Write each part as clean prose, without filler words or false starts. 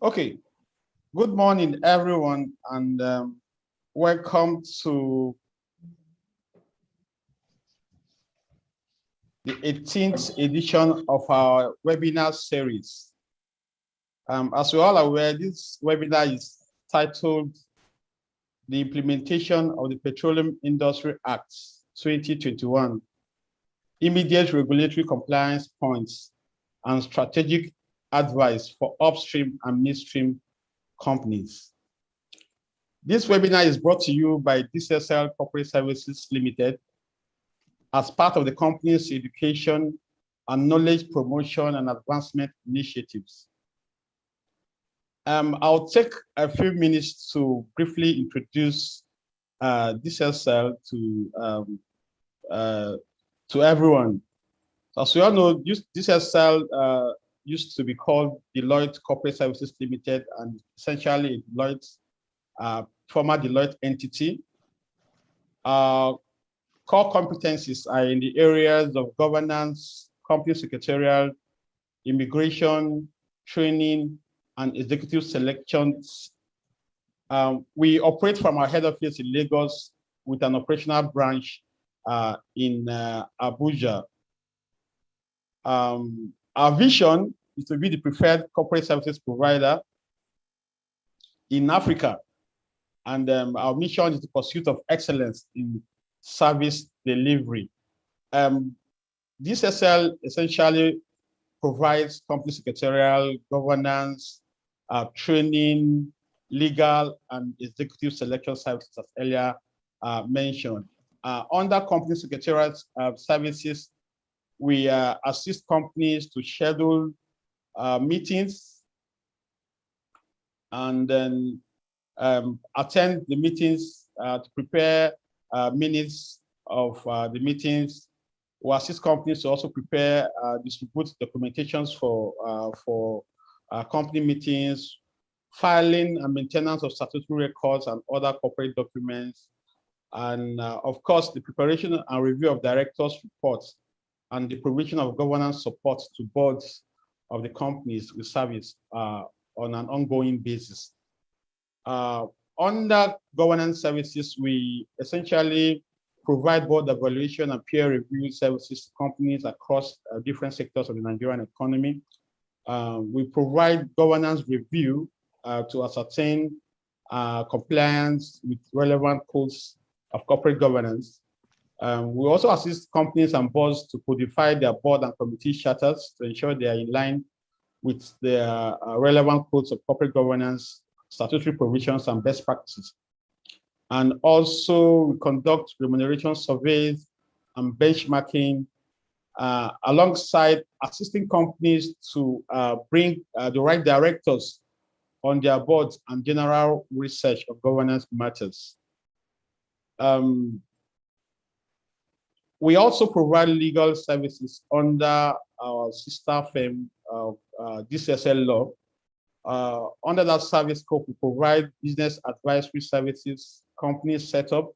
Okay, good morning, everyone, and welcome to the 18th edition of our webinar series. As we're all aware, this webinar is titled The Implementation of the Petroleum Industry Act 2021, Immediate Regulatory Compliance Points and Strategic Advice for Upstream and Midstream Companies. This webinar is brought to you by DCSL Corporate Services Limited as part of the company's education and knowledge promotion and advancement initiatives. I'll take a few minutes to briefly introduce DCSL to everyone. As we all know, DCSL used to be called Deloitte Corporate Services Limited, and essentially Deloitte's former Deloitte entity. Core competencies are in the areas of governance, company secretarial, immigration, training, and executive selections. We operate from our head office in Lagos with an operational branch in Abuja. Our vision is to be the preferred corporate services provider in Africa. And our mission is the pursuit of excellence in service delivery. DCSL essentially provides company secretarial, governance, training, legal, and executive selection services, as earlier mentioned. Under company secretarial services, we assist companies to schedule meetings and then attend the meetings to prepare minutes of the meetings. We assist companies to also prepare, distribute documentations for company meetings, filing and maintenance of statutory records and other corporate documents, and of course, the preparation and review of directors' reports and the provision of governance support to boards of the companies we service on an ongoing basis. Under governance services, we essentially provide board evaluation and peer review services to companies across different sectors of the Nigerian economy. We provide governance review to ascertain compliance with relevant codes of corporate governance. We also assist companies and boards to codify their board and committee charters to ensure they are in line with their relevant codes of corporate governance, statutory provisions, and best practices. And also we conduct remuneration surveys and benchmarking alongside assisting companies to bring the right directors on their boards and general research of governance matters. We also provide legal services under our sister firm of DCSL Law. Under that service scope, we provide business advisory services, company setup,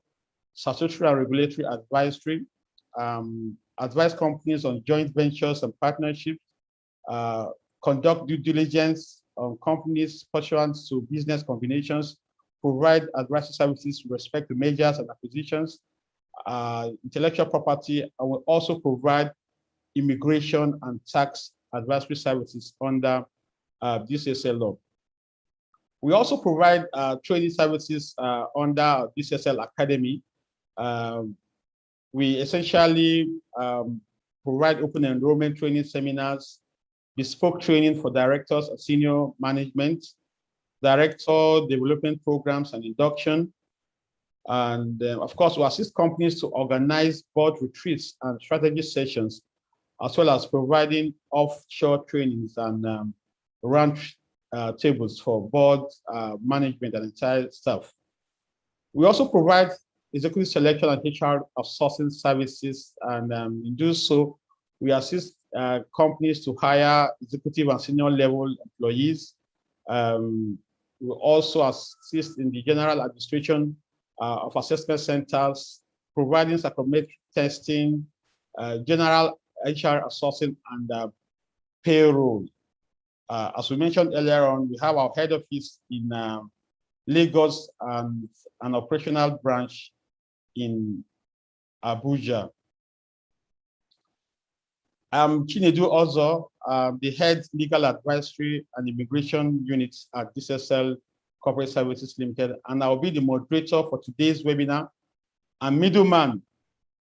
statutory and regulatory advisory, advise companies on joint ventures and partnerships, conduct due diligence on companies pursuant to business combinations, provide advisory services with respect to mergers and acquisitions, intellectual property, and will also provide immigration and tax advisory services under DCSL Law. We also provide training services under DCSL Academy. We essentially provide open enrollment training seminars, bespoke training for directors and senior management, director development programs and induction. And of course, we assist companies to organize board retreats and strategy sessions, as well as providing offshore trainings and round tables for board management and entire staff. We also provide executive selection and HR outsourcing services, and in doing so, we assist companies to hire executive and senior level employees. We also assist in the general administration of assessment centers, providing psychometric testing, general HR outsourcing, and payroll. As we mentioned earlier on, we have our head office in Lagos and an operational branch in Abuja. I'm Chinedu Ozo, the head legal advisory and immigration units at DCSL Corporate Services Limited, and I'll be the moderator for today's webinar and middleman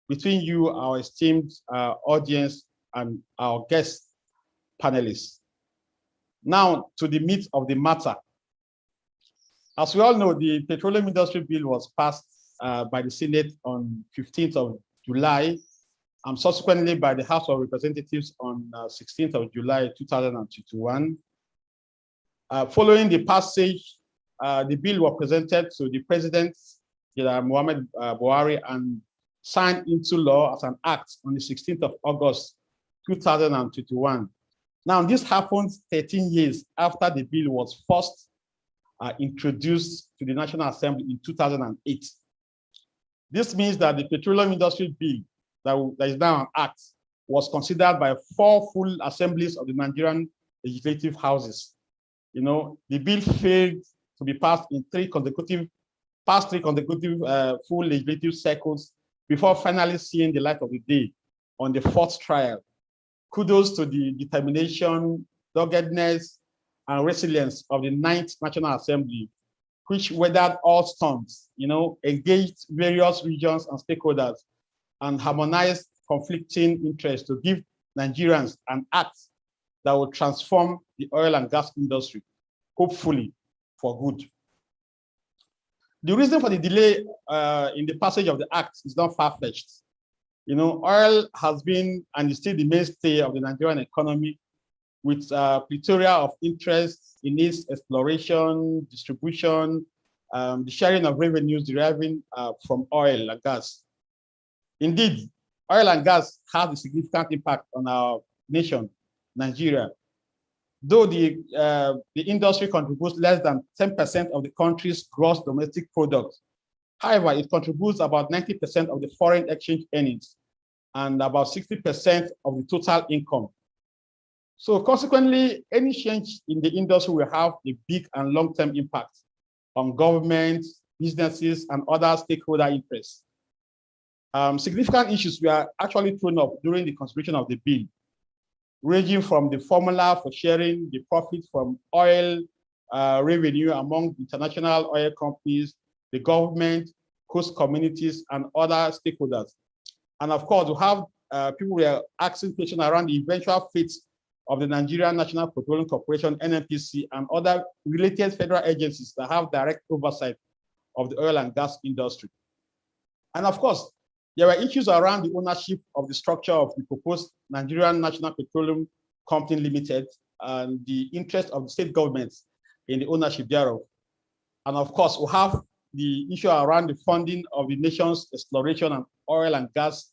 between you, our esteemed audience, and our guest panelists. Now to the meat of the matter. As we all know, the Petroleum Industry Bill was passed by the Senate on 15th of July and subsequently by the House of Representatives on 16th of July 2021. Following the passage, the bill was presented to the President, Muhammad Buhari, and signed into law as an act on the 16th of August 2021. Now, this happened 13 years after the bill was first introduced to the National Assembly in 2008. This means that the Petroleum Industry Bill that is now an act was considered by 4 full assemblies of the Nigerian legislative houses. You know, the bill failed to be passed in 3 consecutive full legislative cycles before finally seeing the light of the day on the 4th trial. Kudos to the determination, doggedness, and resilience of the 9th National Assembly, which weathered all storms, you know, engaged various regions and stakeholders, and harmonized conflicting interests to give Nigerians an act that will transform the oil and gas industry, hopefully for good. The reason for the delay in the passage of the act is not far-fetched. You know, oil has been and is still the mainstay of the Nigerian economy, with plethora of interest in its exploration, distribution, the sharing of revenues deriving from oil and gas. Indeed, oil and gas have a significant impact on our nation, Nigeria. Though the industry contributes less than 10% of the country's gross domestic product, however, it contributes about 90% of the foreign exchange earnings and about 60% of the total income. So consequently, any change in the industry will have a big and long-term impact on government, businesses, and other stakeholder interests. Significant issues were actually thrown up during the consideration of the bill, ranging from the formula for sharing the profit from oil revenue among international oil companies, the government, host communities, and other stakeholders. And of course, we have people who are asking questions around the eventual fate of the Nigerian National Petroleum Corporation, NNPC, and other related federal agencies that have direct oversight of the oil and gas industry. And of course, there were issues around the ownership of the structure of the proposed Nigerian National Petroleum Company Limited and the interest of the state governments in the ownership thereof. And of course, we have the issue around the funding of the nation's exploration and oil and gas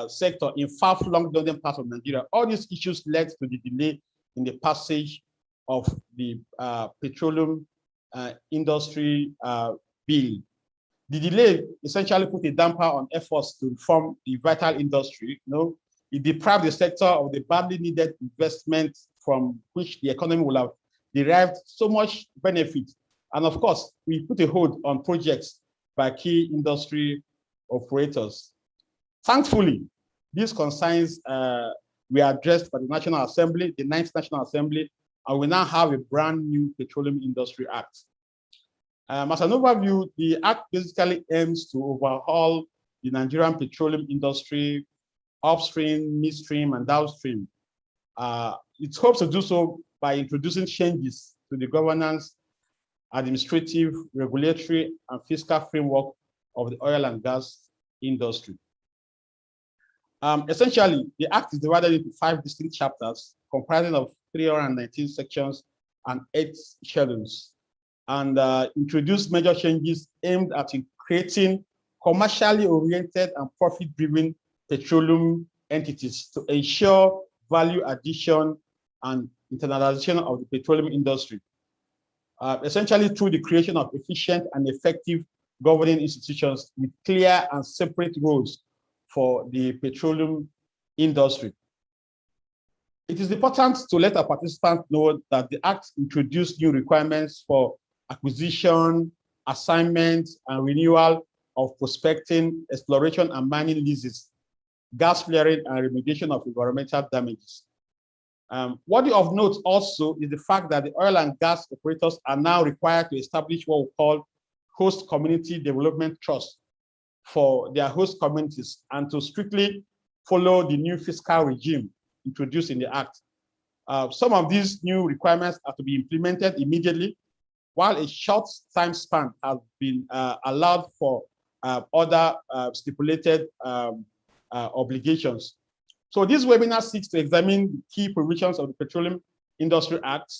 sector in far-flung northern parts of Nigeria. All these issues led to the delay in the passage of the petroleum industry bill. The delay essentially put a damper on efforts to reform the vital industry. You know, it deprived the sector of the badly needed investment from which the economy will have derived so much benefit. And of course, we put a hold on projects by key industry operators. Thankfully, these concerns were addressed by the National Assembly, the 9th National Assembly, and we now have a brand new Petroleum Industry Act. As an overview, the Act basically aims to overhaul the Nigerian petroleum industry, upstream, midstream, and downstream. It hopes to do so by introducing changes to the governance, administrative, regulatory, and fiscal framework of the oil and gas industry. Essentially, the Act is divided into 5 distinct chapters, comprising of 319 sections and 8 schedules, and introduce major changes aimed at creating commercially oriented and profit-driven petroleum entities to ensure value addition and internalization of the petroleum industry, essentially through the creation of efficient and effective governing institutions with clear and separate roles for the petroleum industry. It is important to let our participants know that the Act introduced new requirements for acquisition, assignment, and renewal of prospecting, exploration, and mining leases, gas flaring, and remediation of environmental damages. Worthy of note also is the fact that the oil and gas operators are now required to establish what we call host community development trust for their host communities and to strictly follow the new fiscal regime introduced in the Act. Some of these new requirements are to be implemented immediately, while a short time span has been allowed for other stipulated obligations. So this webinar seeks to examine the key provisions of the Petroleum Industry Act,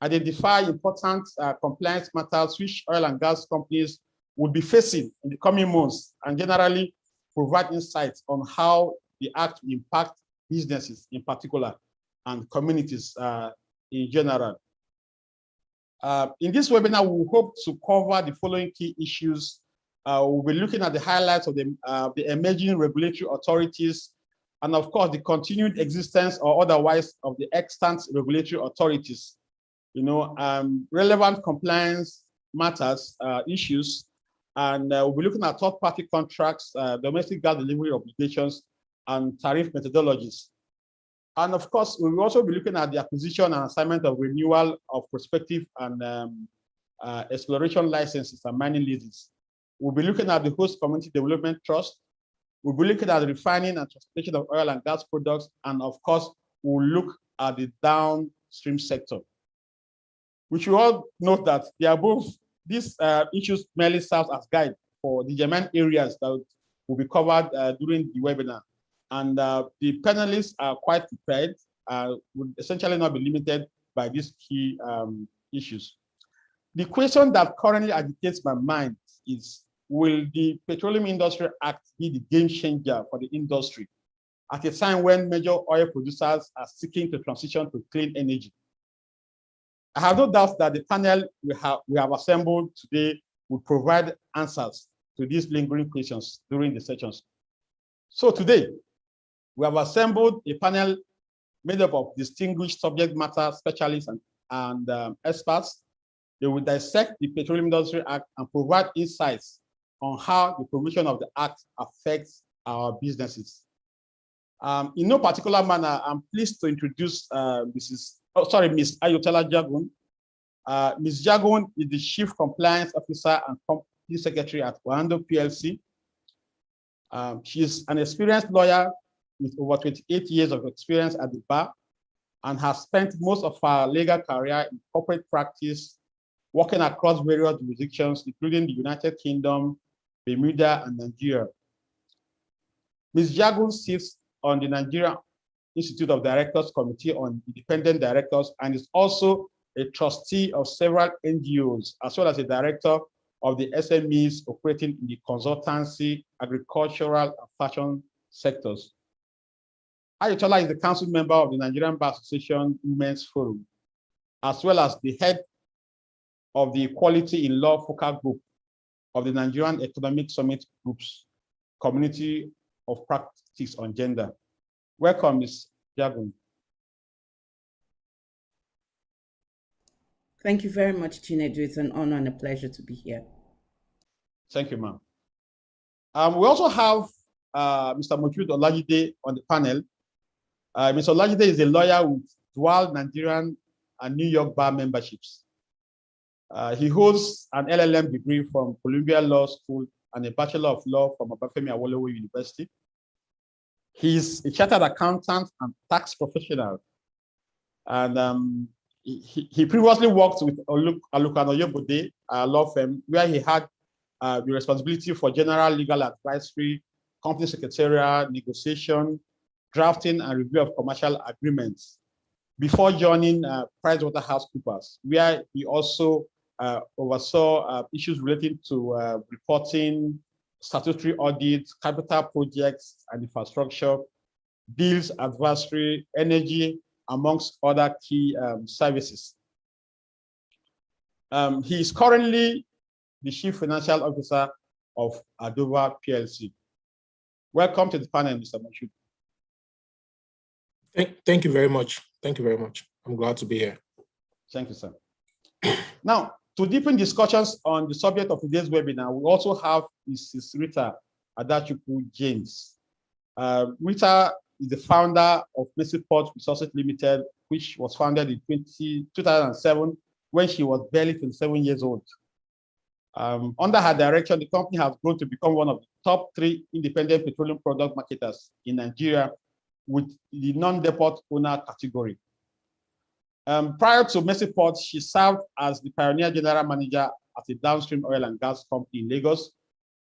identify important compliance matters which oil and gas companies would be facing in the coming months, and generally provide insights on how the Act will impact businesses in particular and communities in general. In this webinar, we hope to cover the following key issues. We'll be looking at the highlights of the emerging regulatory authorities, and of course, the continued existence or otherwise of the extant regulatory authorities, relevant compliance matters, issues, and we'll be looking at third-party contracts, domestic gas delivery obligations, and tariff methodologies. And of course, we will also be looking at the acquisition and assignment of renewal of prospective and exploration licenses and mining leases. We'll be looking at the host community development trust. We'll be looking at the refining and transportation of oil and gas products. And of course, we'll look at the downstream sector. We should all note that these issues merely serve as guide for the germane areas that will be covered during the webinar. And the panelists are quite prepared, would essentially not be limited by these key issues. The question that currently agitates my mind is, will the Petroleum Industry Act be the game changer for the industry at a time when major oil producers are seeking to transition to clean energy? I have no doubt that the panel we have assembled today will provide answers to these lingering questions during the sessions. So today, we have assembled a panel made up of distinguished subject matter specialists and experts. They will dissect the Petroleum Industry Act and provide insights on how the provision of the Act affects our businesses. In no particular manner, I'm pleased to introduce Ms. Ayotola Jagun. Ms. Jagun is the Chief Compliance Officer and Company Secretary at Wando PLC. She is an experienced lawyer with over 28 years of experience at the bar and has spent most of her legal career in corporate practice, working across various jurisdictions, including the United Kingdom, Bermuda, and Nigeria. Ms. Jagun sits on the Nigerian Institute of Directors Committee on Independent Directors and is also a trustee of several NGOs, as well as a director of the SMEs operating in the consultancy, agricultural, and fashion sectors. Ayotola is the council member of the Nigerian Bar Association Women's Forum, as well as the head of the Equality in Law Focal Group of the Nigerian Economic Summit Group's Community of Practice on Gender. Welcome, Ms. Jagun. Thank you very much, Chinedu. It's an honor and a pleasure to be here. Thank you, ma'am. We also have Mr. Mojud Olajide on the panel. Mr. Olajide is a lawyer with dual Nigerian and New York bar memberships. He holds an LLM degree from Columbia Law School and a Bachelor of Law from Obafemi Awolowo University. He's a chartered accountant and tax professional. And he previously worked with Alukano Yobode law firm, where he had the responsibility for general legal advisory, company secretarial, negotiation, drafting, and review of commercial agreements before joining PricewaterhouseCoopers, where he also oversaw issues relating to reporting, statutory audits, capital projects and infrastructure, deals advisory, energy, amongst other key services. He is currently the Chief Financial Officer of Adova PLC. Welcome to the panel, Mr. Mashud. Thank you very much. Thank you very much. I'm glad to be here. Thank you, sir. Now, to deepen discussions on the subject of today's webinar, we also have Mrs. Rita Adachuku James. Rita is the founder of Port Resources Limited, which was founded in 2007 when she was barely 27 years old. Under her direction, the company has grown to become one of the top 3 independent petroleum product marketers in Nigeria with the non-depot owner category. Prior to Port, she served as the pioneer general manager at a downstream oil and gas company in Lagos,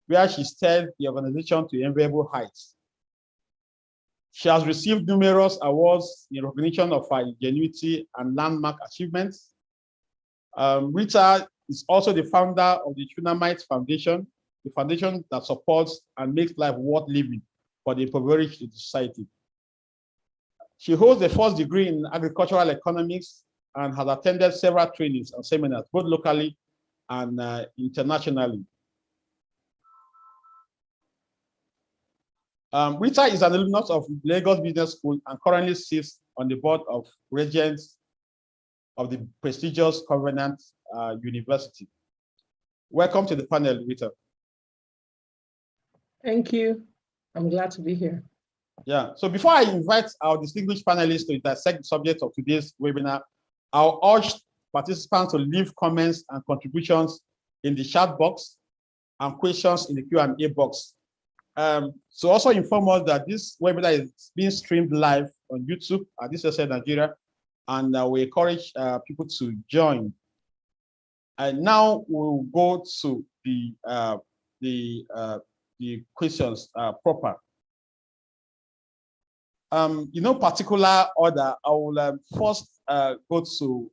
where she steered the organization to enviable heights. She has received numerous awards in recognition of her ingenuity and landmark achievements. Rita is also the founder of the Tunamite Foundation, the foundation that supports and makes life worth living for the impoverished in society. She holds a first degree in agricultural economics and has attended several trainings and seminars, both locally and internationally. Rita is an alumnus of Lagos Business School and currently sits on the board of regents of the prestigious Covenant University. Welcome to the panel, Rita. Thank you. I'm glad to be here. Yeah, so before I invite our distinguished panelists to dissect the subject of today's webinar, I'll urge participants to leave comments and contributions in the chat box and questions in the Q&A box. So also inform us that this webinar is being streamed live on YouTube at DCSL Nigeria, and we encourage people to join. And now we'll go to the questions proper. In no particular order, I will first go to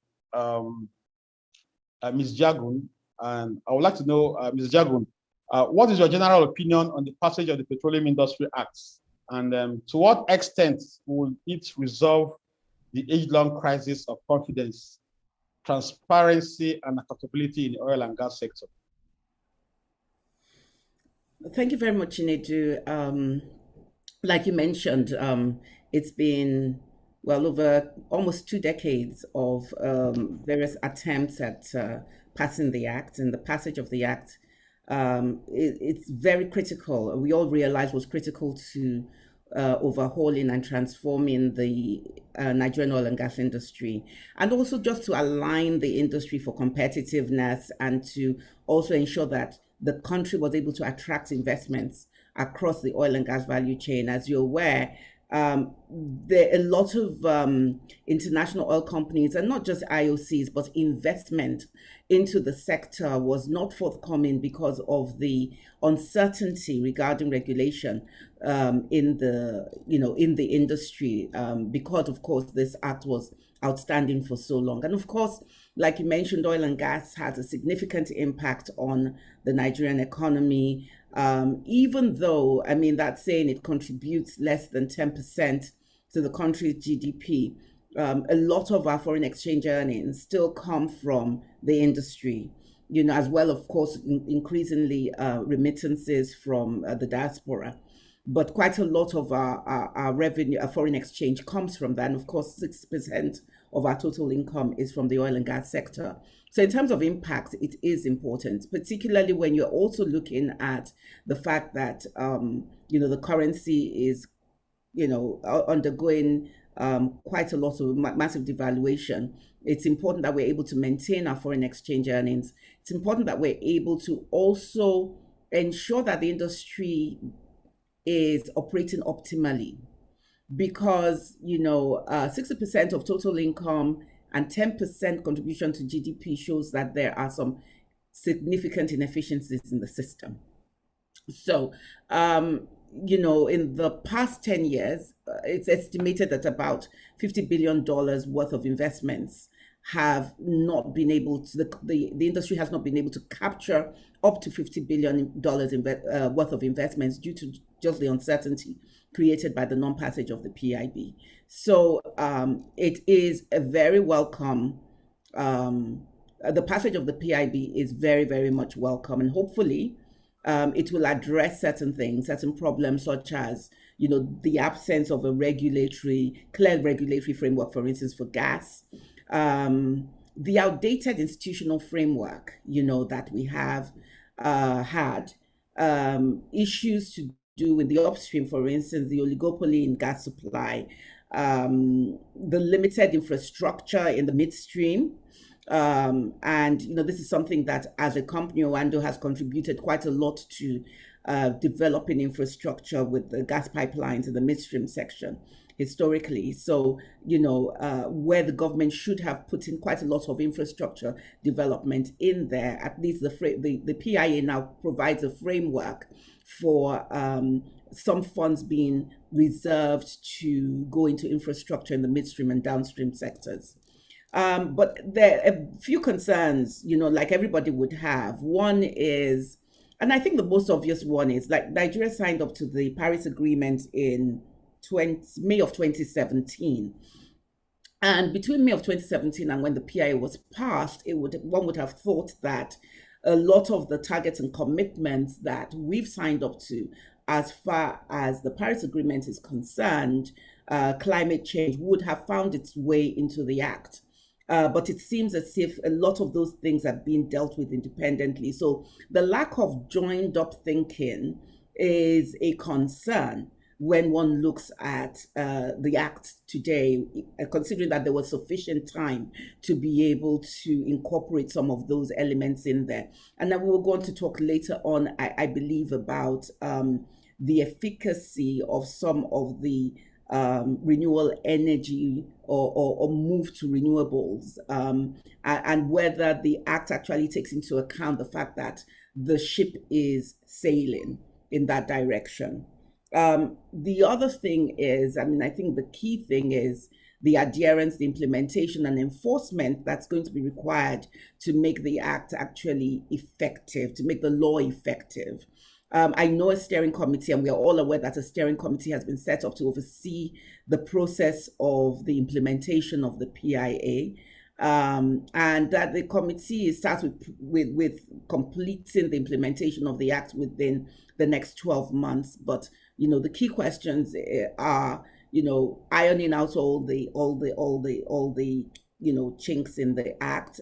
Ms. Jagun, and I would like to know, Ms. Jagun, what is your general opinion on the passage of the Petroleum Industry Act, and to what extent will it resolve the age-long crisis of confidence, transparency, and accountability in the oil and gas sector? Thank you very much, Chinedu. Like you mentioned, it's been well over almost 2 decades of various attempts at passing the act, and the passage of the act. It's very critical. We all realize was critical to overhauling and transforming the Nigerian oil and gas industry, and also just to align the industry for competitiveness and to also ensure that the country was able to attract investments across the oil and gas value chain. As you're aware, there are a lot of international oil companies, and not just IOCs, but investment into the sector was not forthcoming because of the uncertainty regarding regulation in the industry, because of course this act was outstanding for so long. And of course, like you mentioned, oil and gas has a significant impact on the Nigerian economy. Even though, I mean, that's saying it contributes less than 10% to the country's GDP, a lot of our foreign exchange earnings still come from the industry, as well, of course, increasingly remittances from the diaspora. But quite a lot of our revenue, our foreign exchange comes from that. And of course, 6% of our total income is from the oil and gas sector. So in terms of impact, it is important, particularly when you're also looking at the fact that, the currency is, undergoing quite a lot of massive devaluation. It's important that we're able to maintain our foreign exchange earnings. It's important that we're able to also ensure that the industry is operating optimally, because 60% of total income and 10% contribution to GDP shows that there are some significant inefficiencies in the system. So in the past 10 years, it's estimated that about $50 billion worth of investments have not been able to, the industry has not been able to capture up to $50 billion worth of investments due to just the uncertainty created by the non-passage of the PIB. So it is a very welcome, the passage of the PIB is very, very much welcome. And hopefully It will address certain things, certain problems, such as, you know, the absence of a clear regulatory framework, for instance, for gas, the outdated institutional framework, you know, that we have had, issues to do with the upstream, for instance, the oligopoly in gas supply, the limited infrastructure in the midstream. And, you know, this is something that as a company, Owando has contributed quite a lot to developing infrastructure with the gas pipelines in the midstream section historically. So, you know, where the government should have put in quite a lot of infrastructure development in there, at least the PIA now provides a framework for some funds being reserved to go into infrastructure in the midstream and downstream sectors. But there are a few concerns, you know, like everybody would have. One is, and I think the most obvious one is, like, Nigeria signed up to the Paris Agreement in May of 2017. And between May of 2017 and when the PIA was passed, one would have thought that a lot of the targets and commitments that we've signed up to, as far as the Paris Agreement is concerned, climate change would have found its way into the Act. But it seems as if a lot of those things are being dealt with independently. So the lack of joined up thinking is a concern when one looks at the Act today, considering that there was sufficient time to be able to incorporate some of those elements in there. And then we will go on to talk later on, I believe, about the efficacy of some of the renewable energy or move to renewables, and whether the Act actually takes into account the fact that the ship is sailing in that direction. The other thing is, I mean, I think the key thing is the adherence, the implementation and enforcement that's going to be required to make the Act actually effective, to make the law effective. I know a steering committee, and we are all aware that a steering committee has been set up to oversee the process of the implementation of the PIA, and that the committee starts with completing the implementation of the Act within the next 12 months. But, you know, the key questions are, you know, ironing out all the you know, chinks in the Act,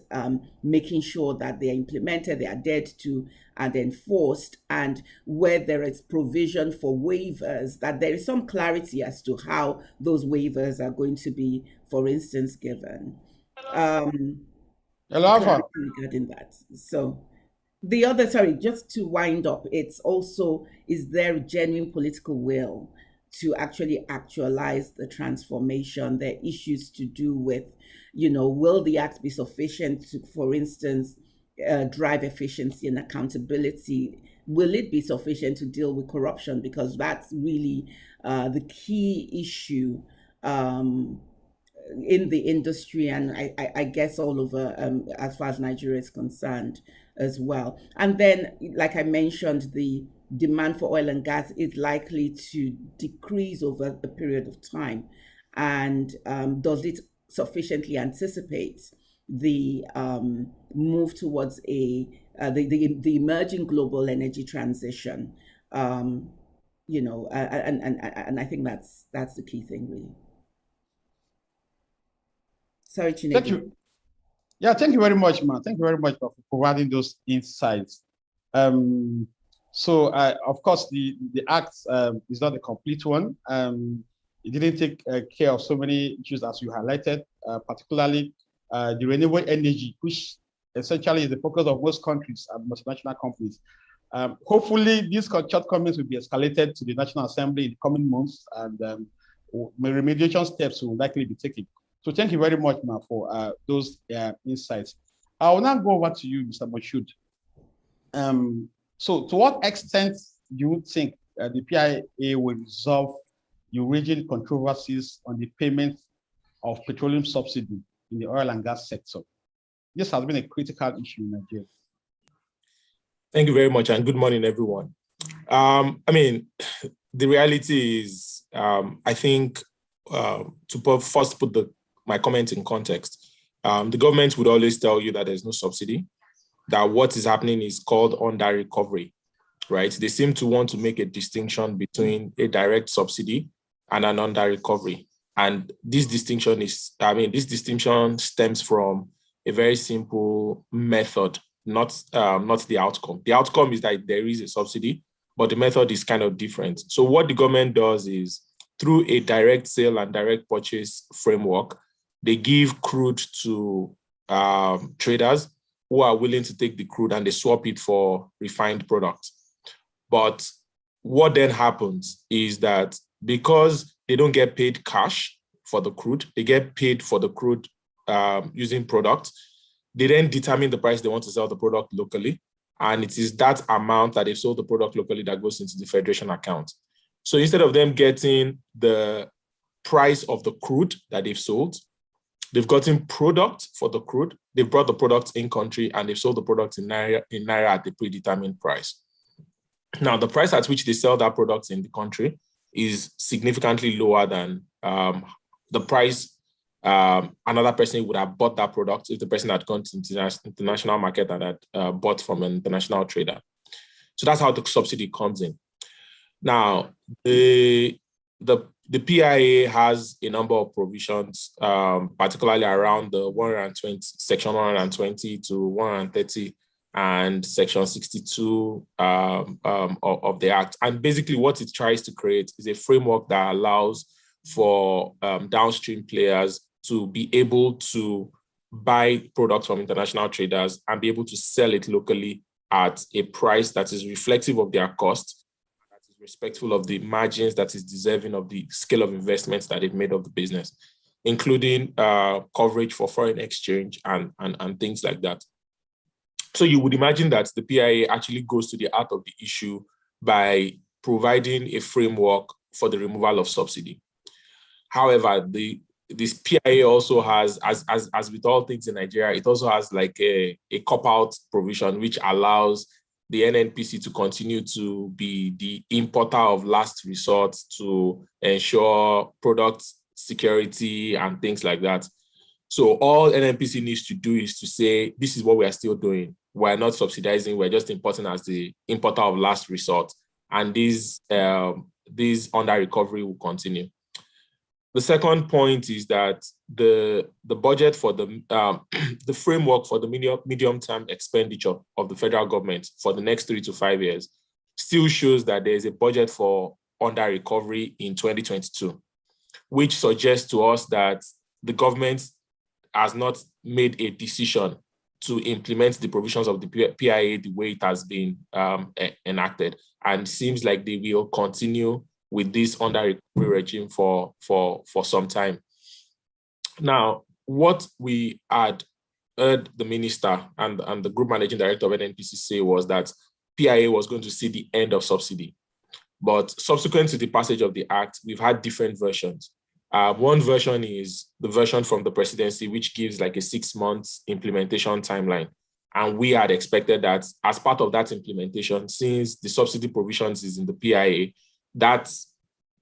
making sure that they are implemented, they are adhered to and enforced, and where there is provision for waivers, that there is some clarity as to how those waivers are going to be, for instance, given. Regarding that. So the other, sorry, just to wind up, it's also, is there genuine political will to actually actualize the transformation? There are issues to do with, you know, will the Act be sufficient to, for instance, drive efficiency and accountability? Will it be sufficient to deal with corruption? Because that's really the key issue in the industry, and I guess all over, as far as Nigeria is concerned as well. And then, like I mentioned, the demand for oil and gas is likely to decrease over a period of time. And does it sufficiently anticipate the move towards the emerging global energy transition? You know, and I think that's the key thing, really. Sorry, Chinedu. Thank you. Yeah, thank you very much, man. Thank you very much for providing those insights. So, of course, the Act is not a complete one. It didn't take care of so many issues as you highlighted, particularly the renewable energy, which essentially is the focus of most countries and multinational companies. Hopefully, these shortcomings will be escalated to the National Assembly in the coming months, and remediation steps will likely be taken. So thank you very much, Ma, for those insights. I will now go over to you, Mr. Moshood. So to what extent do you think the PIA will resolve the raging controversies on the payment of petroleum subsidy in the oil and gas sector? This has been a critical issue in Nigeria. Thank you very much, and good morning, everyone. I mean, the reality is, I think, to first put my comment in context, the government would always tell you that there's no subsidy, that what is happening is called under recovery. right? They seem to want to make a distinction between a direct subsidy and an under recovery. And this distinction stems from a very simple method, not the outcome. The outcome is that there is a subsidy, but the method is kind of different. So what the government does is, through a direct sale and direct purchase framework, they give crude to traders who are willing to take the crude and they swap it for refined products. But what then happens is that because they don't get paid cash for the crude, they get paid for the crude using products, they then determine the price they want to sell the product locally. And it is that amount that they've sold the product locally that goes into the Federation account. So instead of them getting the price of the crude that they've sold, they've gotten product for the crude, they've brought the product in country, and they've sold the product in Naira at a predetermined price. Now, the price at which they sell that product in the country is significantly lower than the price another person would have bought that product if the person had gone to international market and had bought from an international trader. So that's how the subsidy comes in. Now, the PIA has a number of provisions, particularly around the 120, section 120 to 130 and section 62 of the Act. And basically what it tries to create is a framework that allows for downstream players to be able to buy products from international traders and be able to sell it locally at a price that is reflective of their cost, that is respectful of the margins, that is deserving of the scale of investments that they've made of the business, including coverage for foreign exchange and things like that. So you would imagine that the PIA actually goes to the heart of the issue by providing a framework for the removal of subsidy. However, this PIA also has, as with all things in Nigeria, it also has like a cop-out provision which allows the NNPC to continue to be the importer of last resort to ensure product security and things like that. So all NNPC needs to do is to say, this is what we are still doing. We're not subsidizing, we're just importing as the importer of last resort. And these under recovery will continue. The second point is that the budget for the framework for the medium-term expenditure of the federal government for the next 3 to 5 years still shows that there is a budget for under recovery in 2022, which suggests to us that the government has not made a decision to implement the provisions of the PIA the way it has been enacted, and seems like they will continue with this under recovery regime for some time. Now, what we had heard the minister and the group managing director of NNPC say was that PIA was going to see the end of subsidy. But subsequent to the passage of the act, we've had different versions. One version is the version from the presidency, which gives like a 6 months implementation timeline. And we had expected that as part of that implementation, since the subsidy provisions is in the PIA, that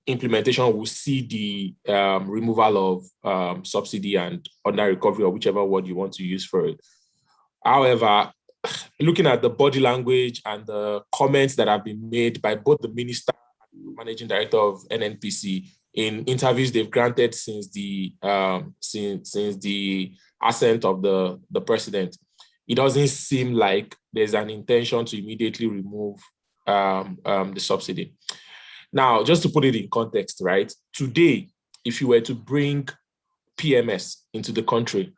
implementation will see the removal of subsidy and under recovery, or whichever word you want to use for it. However, looking at the body language and the comments that have been made by both the minister and managing director of NNPC in interviews they've granted since the assent of the president, it doesn't seem like there's an intention to immediately remove the subsidy. Now, just to put it in context, right? Today, if you were to bring PMS into the country,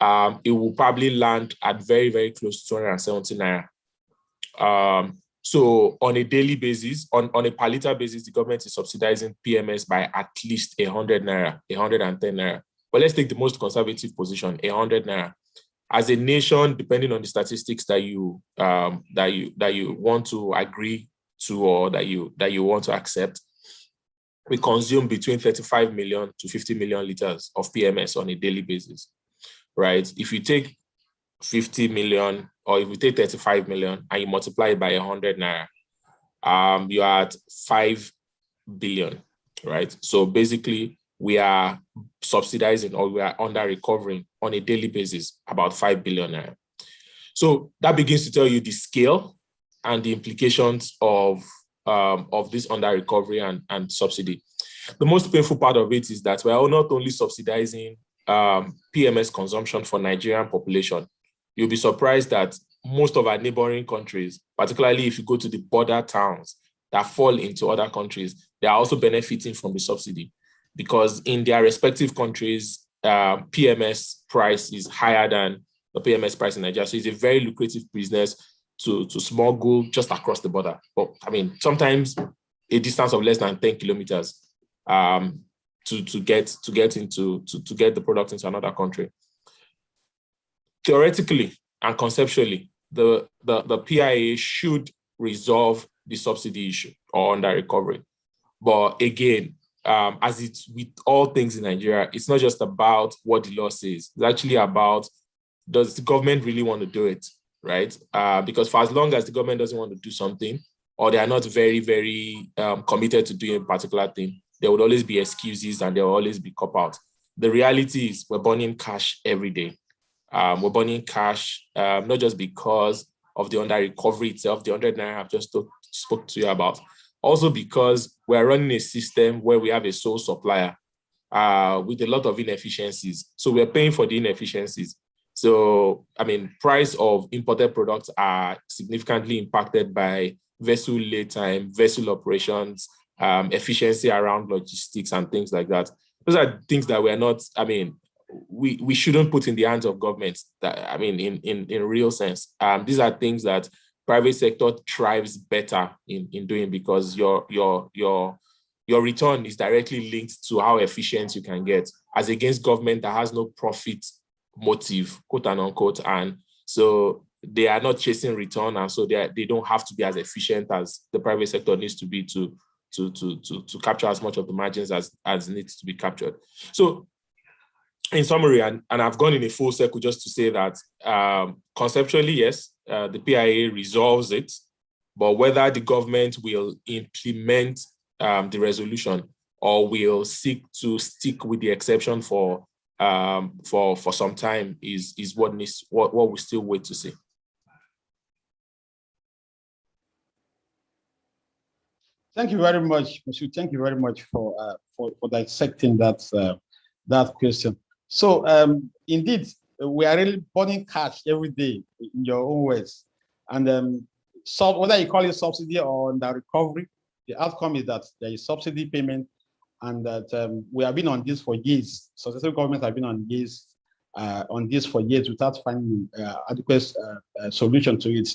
it will probably land at very, very close to 270 naira. So on a daily basis, on a per liter basis, the government is subsidizing PMS by at least 100 naira, 110 naira. But let's take the most conservative position, 100 naira. As a nation, depending on the statistics that you want to agree to or that you want to accept, we consume between 35 million to 50 million liters of PMS on a daily basis, right? If you take 50 million, or if you take 35 million and you multiply it by 100 naira, you're at 5 billion, right? So basically, we are subsidizing, or we are under recovering on a daily basis about 5 billion naira. So that begins to tell you the scale and the implications of this under recovery and subsidy. The most painful part of it is that we are not only subsidizing PMS consumption for Nigerian population. You'll be surprised that most of our neighboring countries, particularly if you go to the border towns that fall into other countries, they are also benefiting from the subsidy, because in their respective countries, PMS price is higher than the PMS price in Nigeria. So it's a very lucrative business to smuggle just across the border. But I mean, sometimes a distance of less than 10 kilometers to get the product into another country. Theoretically and conceptually, the PIA should resolve the subsidy issue or under recovery. But again, as it's with all things in Nigeria, it's not just about what the law says. It's actually about, does the government really want to do it, right? Because for as long as the government doesn't want to do something, or they are not very, very committed to doing a particular thing, there would always be excuses and there will always be cop-out. The reality is we're burning cash every day. We're burning cash, not just because of the under recovery itself, the 100 naira I've just spoke to you about, also because we're running a system where we have a sole supplier with a lot of inefficiencies. So we're paying for the inefficiencies. So, I mean, price of imported products are significantly impacted by vessel lay time, vessel operations, efficiency around logistics and things like that. Those are things that we're not, I mean, we shouldn't put in the hands of governments, that, I mean, in real sense. These are things that private sector thrives better in doing, because your return is directly linked to how efficient you can get, as against government that has no profit motive, quote and unquote. And so they are not chasing return, and so they don't have to be as efficient as the private sector needs to be to capture as much of the margins as needs to be captured. So in summary, and I've gone in a full circle just to say that conceptually, yes, the PIA resolves it, but whether the government will implement the resolution or will seek to stick with the exception for some time is what we still wait to see. Thank you very much, Monsieur. Thank you very much for dissecting that question. So indeed, we are really burning cash every day in your own words. And so whether you call it subsidy or under recovery, the outcome is that there is subsidy payment, and that we have been on this for years. Successive governments have been on this for years without finding adequate solution to it.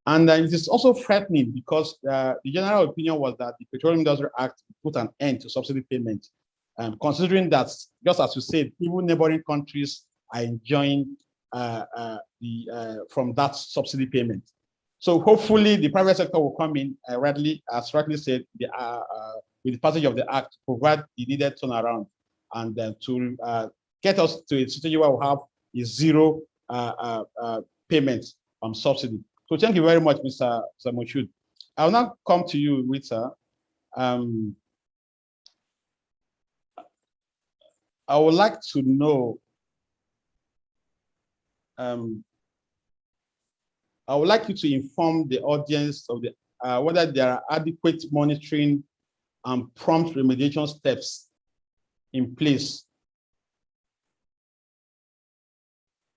And it is also threatening because the general opinion was that the Petroleum Industry Act put an end to subsidy payment. Considering that, just as you said, even neighboring countries are enjoying from that subsidy payment. So hopefully the private sector will come in, as rightly said, with the passage of the act, to provide the needed turnaround, and to get us to a situation where we have a zero payment subsidy. So thank you very much, Mr. Moshood. I'll now come to you, Rita. I would like to know, I would like you to inform the audience of whether there are adequate monitoring and prompt remediation steps in place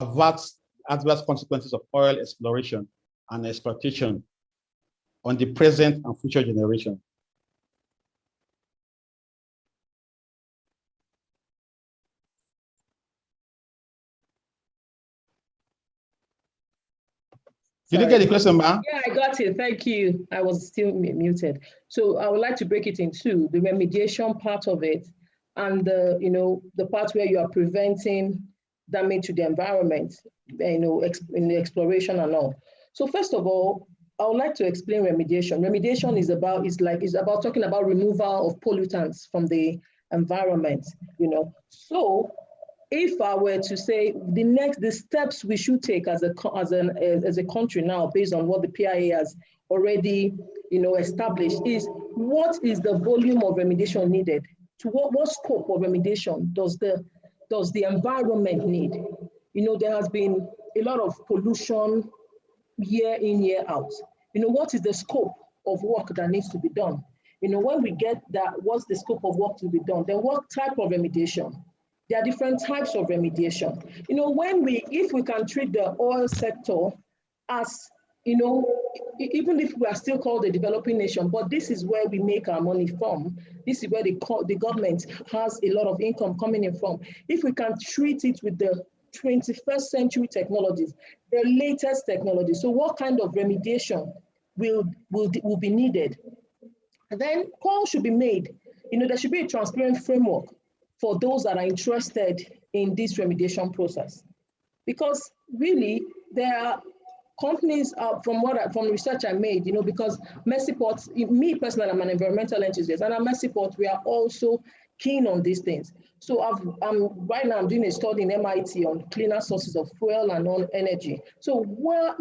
to avert adverse consequences of oil exploration and exploitation on the present and future generation. Did you get the question, ma'am? Yeah, I got it. Thank you. I was still muted. So I would like to break it in two: the remediation part of it, and the part where you are preventing damage to the environment, in the exploration and all. So first of all, I would like to explain remediation. Remediation is about talking about removal of pollutants from the environment. So if I were to say the steps we should take as a country now, based on what the PIA has already established, is what is the volume of remediation needed? To what scope of remediation does the environment need? There has been a lot of pollution year in, year out. what is the scope of work that needs to be done? When we get that, what's the scope of work to be done? Then what type of remediation? There are different types of remediation. If we can treat the oil sector as, even if we are still called a developing nation, but this is where we make our money from. This is where the government has a lot of income coming in from. If we can treat it with the 21st century technologies, the latest technology. So what kind of remediation will be needed? And then calls should be made. There should be a transparent framework for those that are interested in this remediation process. Because really, there are companies, from the research I made, because Mercyport, me personally, I'm an environmental enthusiast, and at Mercyport, we are also keen on these things. So right now I'm doing a study in MIT on cleaner sources of fuel and on energy. So what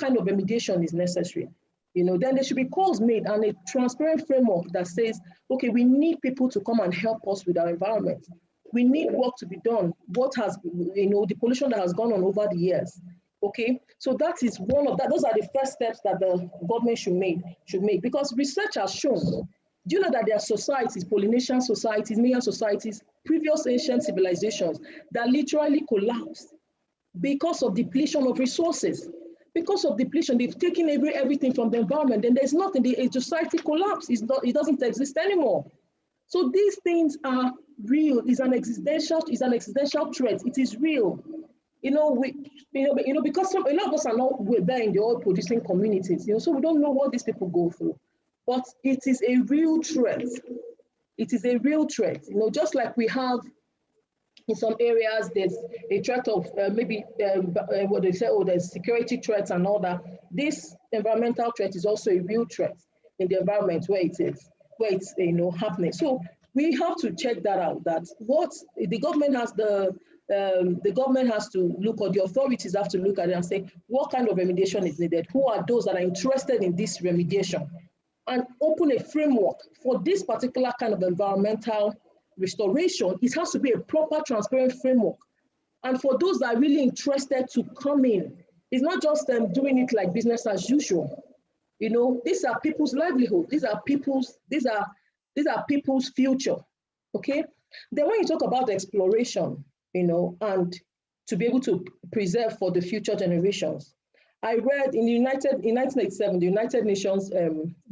kind of remediation is necessary? Then there should be calls made and a transparent framework that says, okay, we need people to come and help us with our environment. We need work to be done. What has, the pollution that has gone on over the years. Okay, so that is one of that. Those are the first steps that the government should make. Because research has shown, do you know that there are societies, Polynesian societies, Mayan societies, previous ancient civilizations that literally collapsed because of depletion of resources. Because of depletion, they've taken everything from the environment, and there's nothing. The society collapse. It doesn't exist anymore. So these things are real. It's an existential threat. It is real. Because a lot of us are not there in the oil producing communities, so we don't know what these people go through. But it is a real threat. It is a real threat. Just like we have in some areas, there's a threat of what they say, there's security threats and all that. This environmental threat is also a real threat in the environment where it's happening. So we have to check that out. That what the government has the government has to look, or the authorities have to look at it and say, what kind of remediation is needed? Who are those that are interested in this remediation? And open a framework for this particular kind of environmental restoration. It has to be a proper, transparent framework. And for those that are really interested to come in, it's not just them doing it like business as usual. These are people's livelihood. These are people's future. Okay. Then when you talk about exploration, and to be able to preserve for the future generations, I read in 1987, the United Nations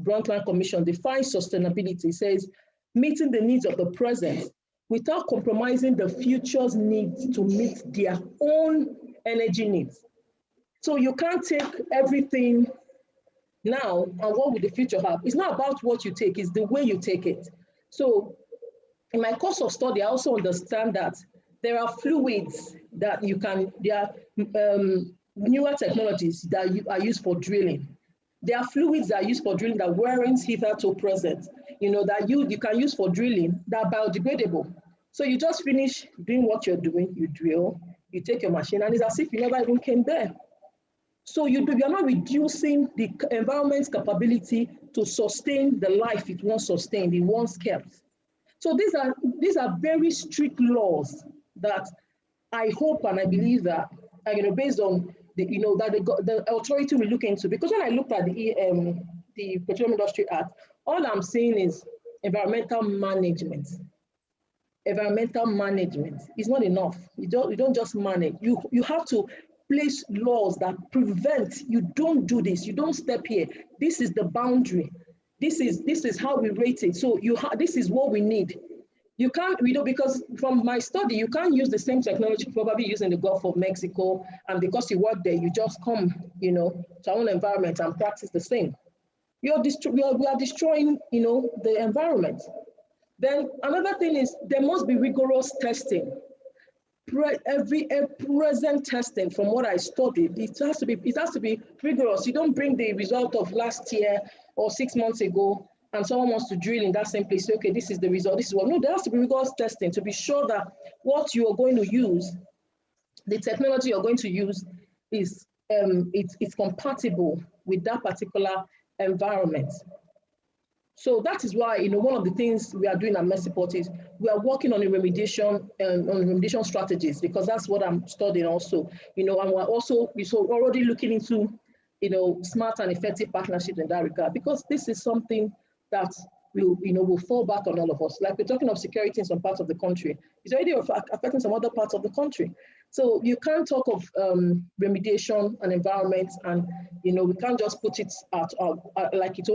Brundtland Commission defines sustainability, says meeting the needs of the present without compromising the future's needs to meet their own energy needs. So you can't take everything now and what will the future have? It's not about what you take, it's the way you take it. So in my course of study, I also understand that there are fluids that there are newer technologies that are used for drilling. There are fluids that are used for drilling that weren't hitherto present, that you can use for drilling that are biodegradable. So you just finish doing what you're doing, you drill, you take your machine, and it's as if you never even came there. So you're not reducing the environment's capability to sustain the life it once sustained, it once kept. So these are very strict laws that I hope and I believe that, based on the authority will look into. Because when I looked at the Petroleum Industry Act, all I'm seeing is environmental management. Environmental management is not enough. You don't just manage. You have to place laws that prevent, you don't do this, you don't step here. This is the boundary. This is how we rate it. So this is what we need. You can't, because from my study, you can't use the same technology probably used in the Gulf of Mexico, and because you work there, you just come, to our own environment and practice the same. We are destroying, the environment. Then another thing is there must be rigorous testing. Every present testing, from what I studied, it has to be rigorous. You don't bring the result of last year or 6 months ago, and someone wants to drill in that same place, say, okay, this is the result, this is what. No, there has to be rigorous testing to be sure that what you are going to use, the technology you're going to use, is it's compatible with that particular environment. So that is why, one of the things we are doing at Mercyport is we are working on remediation strategies, because that's what I'm studying also, and we're already looking into smart and effective partnerships in that regard, because this is something that will fall back on all of us. Like we're talking of security in some parts of the country, it's already affecting some other parts of the country. So you can't talk of remediation and environment, and we can't just put it at like it's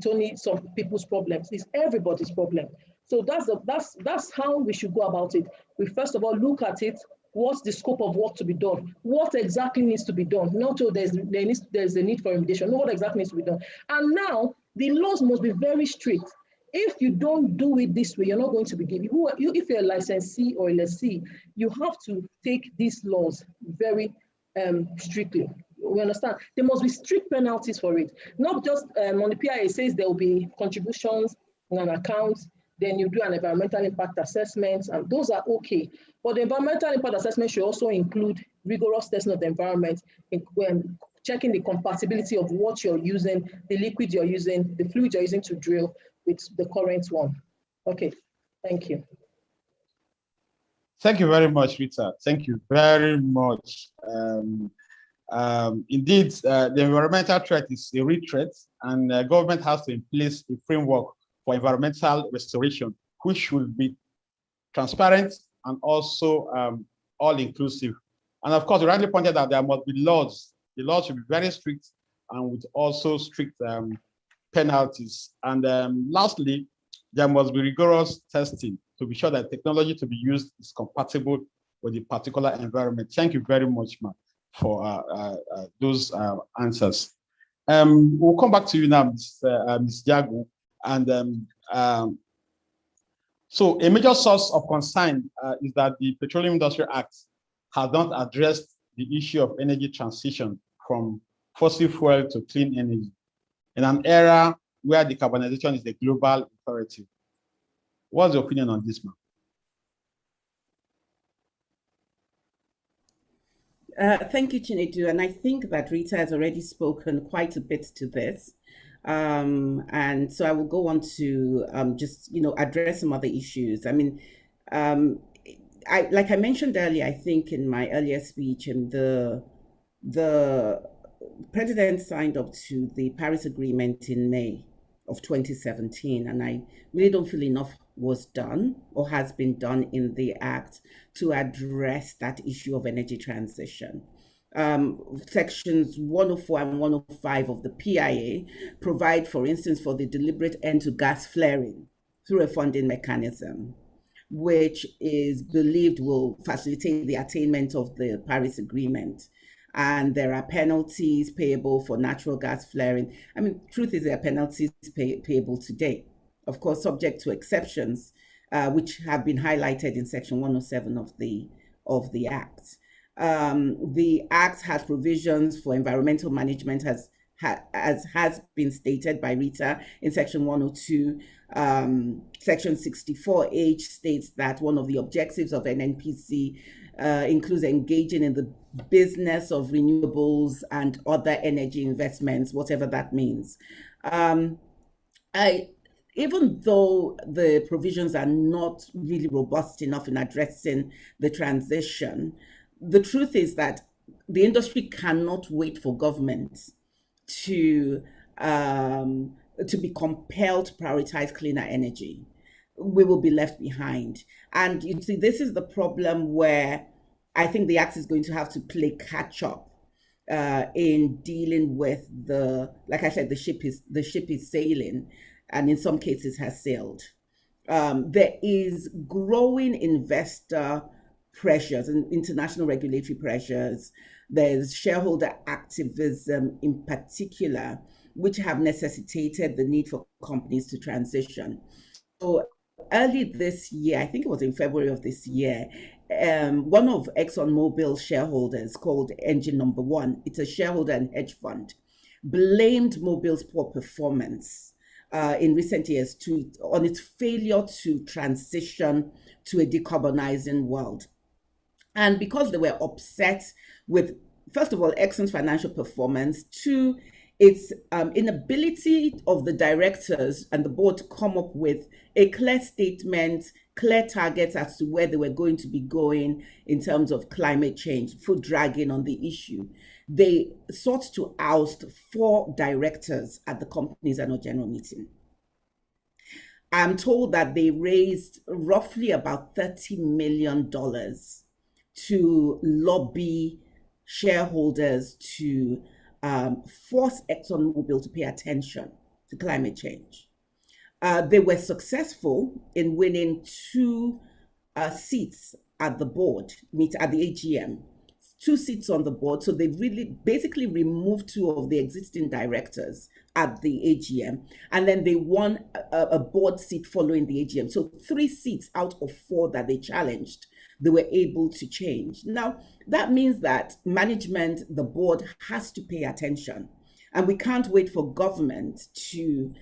only some people's problems. It's everybody's problem. So that's how we should go about it. We first of all look at it. What's the scope of work to be done? What exactly needs to be done? Not so there's a need for remediation. No, what exactly needs to be done? And now the laws must be very strict. If you don't do it this way, you're not going to be given. If you're a licensee or a lessee, you have to take these laws very strictly. We understand. There must be strict penalties for it. Not just on the PIA, it says there will be contributions on an account. Then you do an environmental impact assessment, and those are okay. But the environmental impact assessment should also include rigorous testing of the environment, when checking the compatibility of what you're using, the liquid you're using, the fluid you're using to drill with the current one. Okay, thank you. Thank you very much, Rita. Thank you very much. Indeed, the environmental threat is a real threat, and government has to in place a framework for environmental restoration, which should be transparent and also all-inclusive. And of course, you rightly pointed out there must be laws. The laws should be very strict and with also strict penalties. And lastly, there must be rigorous testing to be sure that technology to be used is compatible with the particular environment. Thank you very much, ma'am, for those answers. We'll come back to you now, Ms. Jago. And so a major source of concern is that the Petroleum Industry Act has not addressed the issue of energy transition from fossil fuel to clean energy in an era where decarbonization is a global imperative. What's your opinion on this, ma'am? Thank you, Chinedu. And I think that Rita has already spoken quite a bit to this. And so I will go on to just address some other issues. I mean, like I mentioned earlier, I think in my earlier speech, and the president signed up to the Paris Agreement in May of 2017, and I really don't feel enough was done or has been done in the act to address that issue of energy transition. Sections 104 and 105 of the PIA provide, for instance, for the deliberate end to gas flaring through a funding mechanism, which is believed will facilitate the attainment of the Paris Agreement. And there are penalties payable for natural gas flaring. I mean, truth is there are penalties payable today, of course, subject to exceptions, which have been highlighted in Section 107 of the Act. The Act has provisions for environmental management, as has been stated by Rita in Section 102. Section 64H states that one of the objectives of NNPC includes engaging in the business of renewables and other energy investments, whatever that means. Even though the provisions are not really robust enough in addressing the transition, the truth is that the industry cannot wait for government to be compelled to prioritize cleaner energy. We will be left behind. And you see, this is the problem where I think the Act is going to have to play catch up in dealing with like I said, the ship is sailing, and in some cases has sailed. There is growing investor pressures and international regulatory pressures. There's shareholder activism in particular, which have necessitated the need for companies to transition. So early this year, I think it was in February of this year, one of ExxonMobil's shareholders, called Engine Number One, it's a shareholder and hedge fund, blamed Mobil's poor performance in recent years on its failure to transition to a decarbonizing world. And because they were upset with, first of all, Exxon's financial performance, two, its inability of the directors and the board to come up with a clear statement, clear targets as to where they were going to be going in terms of climate change, foot dragging on the issue. They sought to oust 4 directors at the company's annual general meeting. I'm told that they raised roughly about $30 million to lobby shareholders to force ExxonMobil to pay attention to climate change. They were successful in winning 2 seats at the board, at the AGM, 2 seats on the board. So they really basically removed 2 of the existing directors at the AGM, and then they won a board seat following the AGM. So 3 seats out of 4 that they challenged, they were able to change. Now, that means that management, the board, has to pay attention. And we can't wait for government to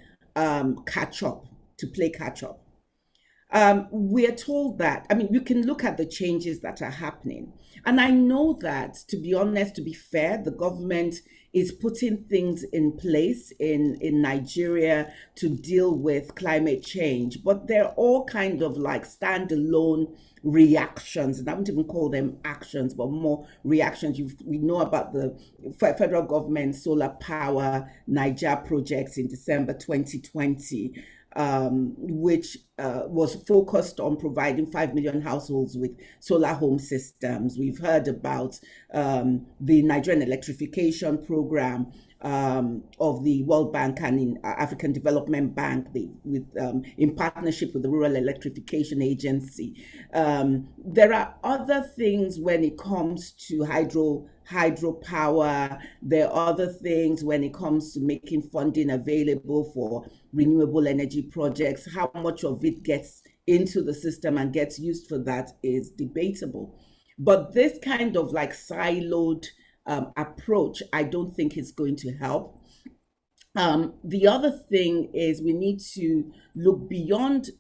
catch up, to play catch up. We're told that, you can look at the changes that are happening. And I know that, to be honest, to be fair, the government is putting things in place in Nigeria to deal with climate change, but they're all kind of like standalone reactions, and I wouldn't even call them actions, but more reactions. We know about the federal government solar power Niger projects in December 2020, which was focused on providing 5 million households with solar home systems. We've heard about the Nigerian electrification program of the World Bank and in African Development Bank, in partnership with the Rural Electrification Agency. There are other things when it comes to hydropower. There are other things when it comes to making funding available for renewable energy projects. How much of it gets into the system and gets used for that is debatable. But this kind of like siloed approach, I don't think is going to help. The other thing is we need to look beyond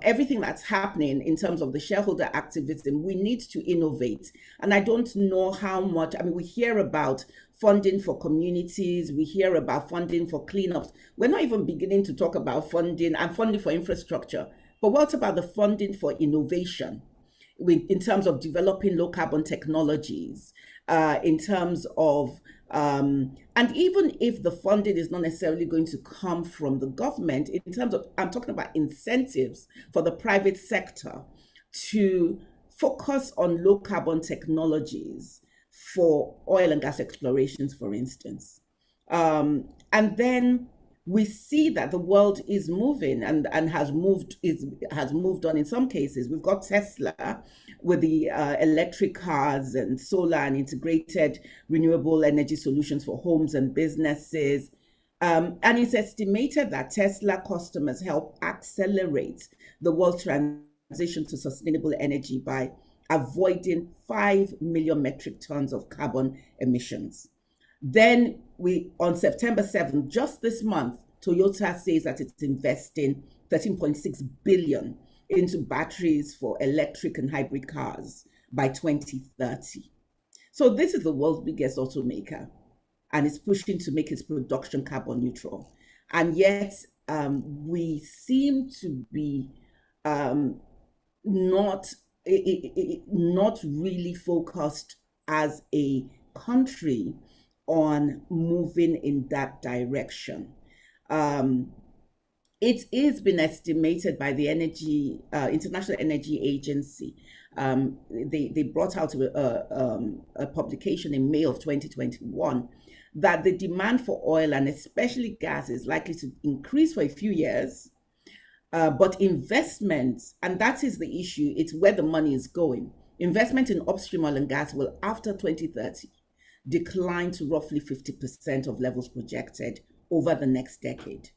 everything that's happening in terms of the shareholder activism. We need to innovate. And I don't know how much, we hear about funding for communities, we hear about funding for cleanups. We're not even beginning to talk about funding for infrastructure. But what about the funding for innovation? In terms of developing low carbon technologies, in terms of, and even if the funding is not necessarily going to come from the government, in terms of, I'm talking about incentives for the private sector to focus on low carbon technologies for oil and gas explorations, for instance. And then we see that the world is moving and has moved on in some cases. We've got Tesla with the electric cars and solar and integrated renewable energy solutions for homes and businesses. And it's estimated that Tesla customers help accelerate the world transition to sustainable energy by avoiding 5 million metric tons of carbon emissions. Then on September 7th, just this month, Toyota says that it's investing 13.6 billion into batteries for electric and hybrid cars by 2030. So this is the world's biggest automaker, and it's pushing to make its production carbon neutral. And yet we seem to be not really focused as a country on moving in that direction. It is been estimated by the International Energy Agency. They brought out a publication in May of 2021 that the demand for oil and especially gas is likely to increase for a few years, but investments, and that is the issue, it's where the money is going. Investment in upstream oil and gas will, after 2030, decline to roughly 50% of levels projected over the next decade.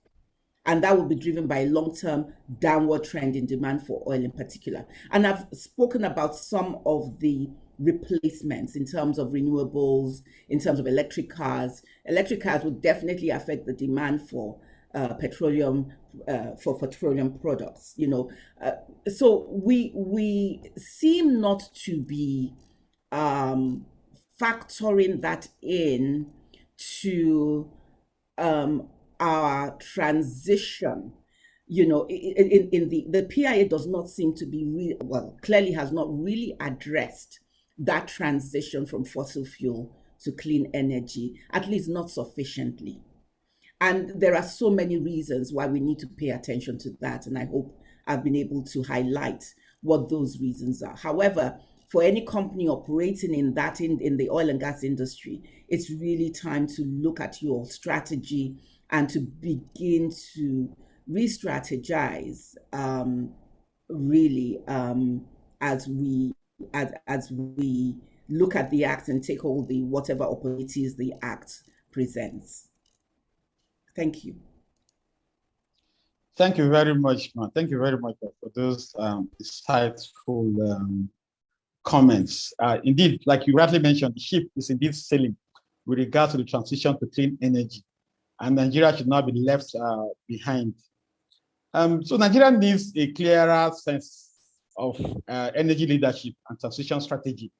And that will be driven by a long-term downward trend in demand for oil in particular. And I've spoken about some of the replacements in terms of renewables, in terms of electric cars. Electric cars will definitely affect the demand for petroleum products. So we seem not to be factoring that in to our transition you know, in the PIA does not seem to be really, well, clearly has not really addressed that transition from fossil fuel to clean energy, at least not sufficiently. And there are so many reasons why we need to pay attention to that. And I hope I've been able to highlight what those reasons are. However, for any company operating in that in the oil and gas industry, it's really time to look at your strategy and to begin to re-strategize, really, as we look at the act and take all the whatever opportunities the act presents. Thank you. Thank you very much, man. Thank you very much for those insightful comments. Indeed, like you rightly mentioned, the ship is indeed sailing with regard to the transition to clean energy, and Nigeria should not be left behind. So Nigeria needs a clearer sense of energy leadership and transition strategy.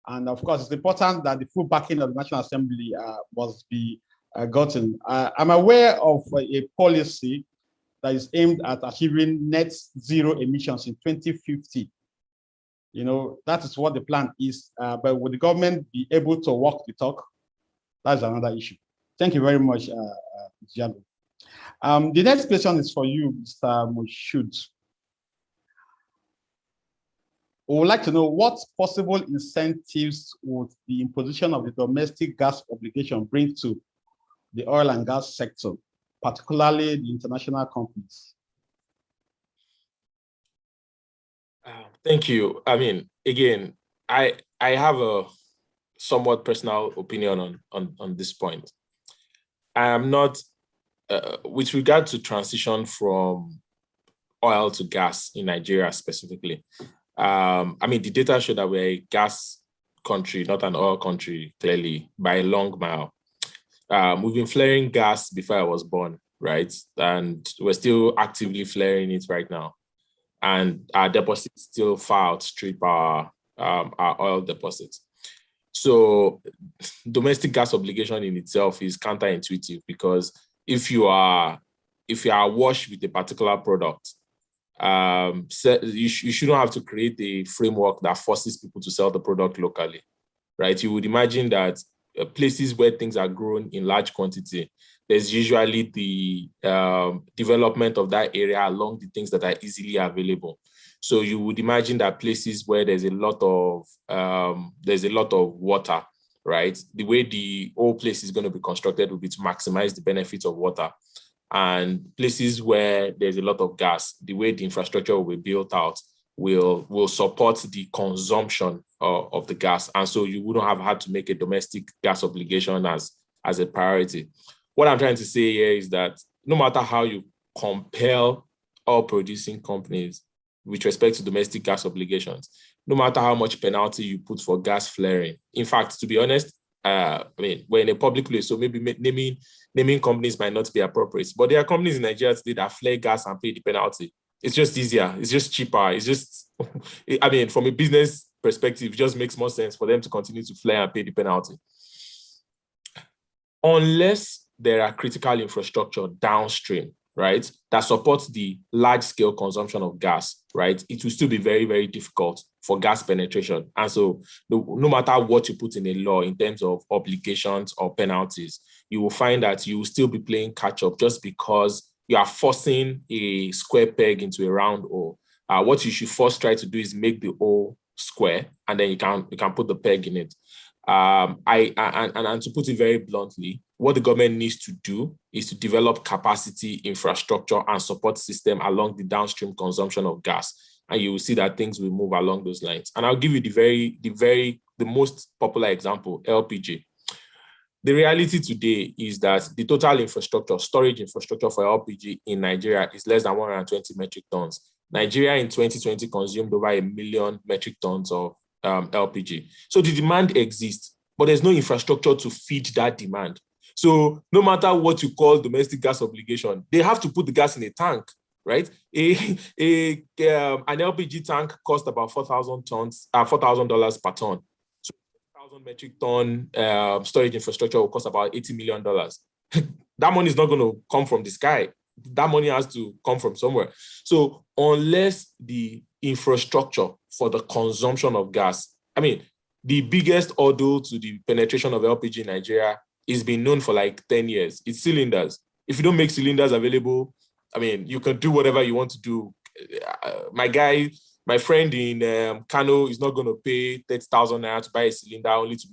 And of course, it's important that the full backing of the National Assembly must be gotten. I'm aware of a policy that is aimed at achieving net zero emissions in 2050. You know, that is what the plan is. But will the government be able to walk the talk? That's another issue. Thank you very much, Jago. The next question is for you, Mr. Moshood. We would like to know what possible incentives would the imposition of the domestic gas obligation bring to the oil and gas sector, particularly the international companies? Thank you. I mean, again, I have a somewhat personal opinion on this point. I am not, with regard to transition from oil to gas in Nigeria specifically. I mean, the data show that we're a gas country, not an oil country, clearly, by a long mile. We've been flaring gas before I was born, right? And we're still actively flaring it right now. And our deposits still far outstrip our oil deposits. So domestic gas obligation in itself is counterintuitive, because if you are awash with a particular product, you shouldn't have to create a framework that forces people to sell the product locally, right? You would imagine that places where things are grown in large quantity, there's usually the development of that area along the things that are easily available. So you would imagine that places where there's a lot of water, right? The way the whole place is going to be constructed will be to maximize the benefits of water. And places where there's a lot of gas, the way the infrastructure will be built out will support the consumption of the gas. And so you wouldn't have had to make a domestic gas obligation as a priority. What I'm trying to say here is that no matter how you compel oil producing companies with respect to domestic gas obligations, no matter how much penalty you put for gas flaring. In fact, to be honest, I mean, we're in a public place, so maybe naming companies might not be appropriate. But there are companies in Nigeria today that flare gas and pay the penalty. It's just easier. It's just cheaper. It's just, I mean, from a business perspective, it just makes more sense for them to continue to flare and pay the penalty. Unless there are critical infrastructure downstream, right, that supports the large-scale consumption of gas, right, it will still be very, very difficult for gas penetration. And so no matter what you put in a law in terms of obligations or penalties, you will find that you will still be playing catch-up just because you are forcing a square peg into a round hole. What you should first try to do is make the hole square, and then you can put the peg in it. And to put it very bluntly, what the government needs to do is to develop capacity, infrastructure, and support system along the downstream consumption of gas. And you will see that things will move along those lines. And I'll give you the most popular example, LPG. The reality today is that the total infrastructure, storage infrastructure for LPG in Nigeria is less than 120 metric tons. Nigeria in 2020 consumed over 1 million metric tons of LPG. So the demand exists, but there's no infrastructure to feed that demand. So no matter what you call domestic gas obligation, they have to put the gas in a tank, right? An LPG tank costs about $4,000 per ton. So 1,000 metric ton storage infrastructure will cost about $80 million. That money is not going to come from the sky. that money has to come from somewhere. So unless the infrastructure for the consumption of gas, I mean, the biggest hurdle to the penetration of LPG in Nigeria is been known for like 10 years. It's cylinders. If you don't make cylinders available, I mean, you can do whatever you want to do. My friend in Kano is not going to pay 30,000 naira to buy a cylinder, only to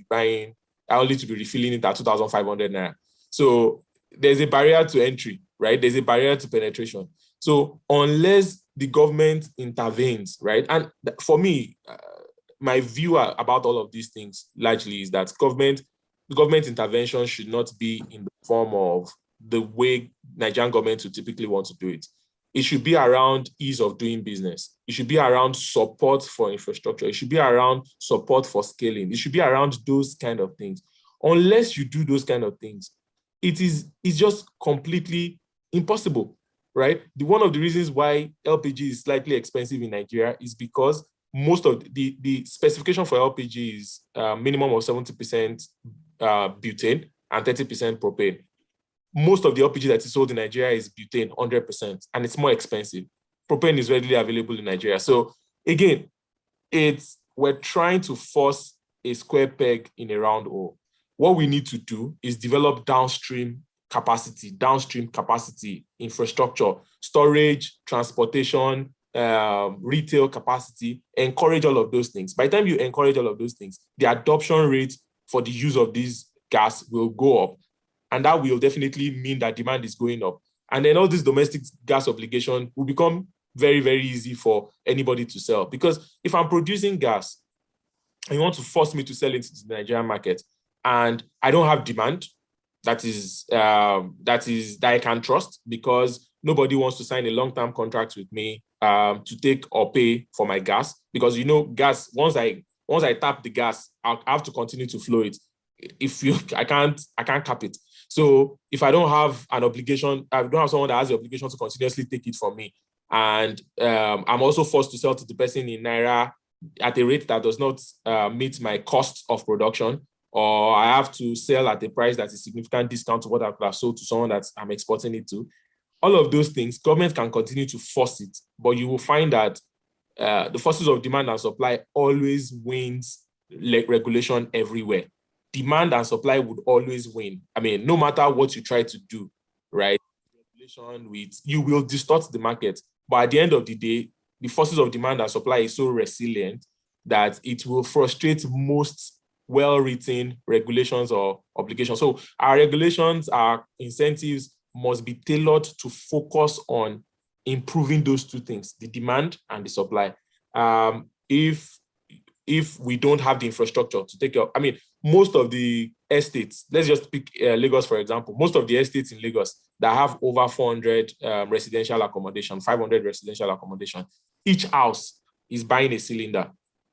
be refilling it at 2,500 naira. So there's a barrier to entry, right? There's a barrier to penetration. So unless the government intervenes, right? And for me, my view about all of these things largely is that government intervention should not be in the form of the way Nigerian government would typically want to do it. It should be around ease of doing business. It should be around support for infrastructure. It should be around support for scaling. It should be around those kind of things. Unless you do those kind of things, it's just completely impossible, right? One of the reasons why LPG is slightly expensive in Nigeria is because most of the specification for LPG is minimum of 70% butane and 30% propane. Most of the LPG that is sold in Nigeria is butane, 100%, and it's more expensive. Propane is readily available in Nigeria. So again, we're trying to force a square peg in a round hole. What we need to do is develop downstream capacity, infrastructure, storage, transportation, retail capacity, encourage all of those things. By the time you encourage all of those things, the adoption rate for the use of these gas will go up. And that will definitely mean that demand is going up. And then all this domestic gas obligation will become very, very easy for anybody to sell. Because if I'm producing gas and you want to force me to sell it to the Nigerian market and I don't have demand that I can trust, because nobody wants to sign a long-term contract with me to take or pay for my gas, because gas, once I tap the gas, I have to continue to flow it. I can't cap it. So if I don't have an obligation, I don't have someone that has the obligation to continuously take it from me, and I'm also forced to sell to the person in Naira at a rate that does not meet my cost of production, or I have to sell at a price that's a significant discount to what I could have sold to someone that I'm exporting it to. All of those things, government can continue to force it, but you will find that the forces of demand and supply always wins regulation everywhere. Demand and supply would always win. I mean, no matter what you try to do, right? You will distort the market. But at the end of the day, the forces of demand and supply is so resilient that it will frustrate most well-written regulations or obligations. So our regulations, our incentives must be tailored to focus on improving those two things, the demand and the supply. If we don't have the infrastructure to take care of, I mean, most of the estates, let's just pick Lagos, for example, most of the estates in Lagos that have over 400 residential accommodation, 500 residential accommodation, each house is buying a cylinder,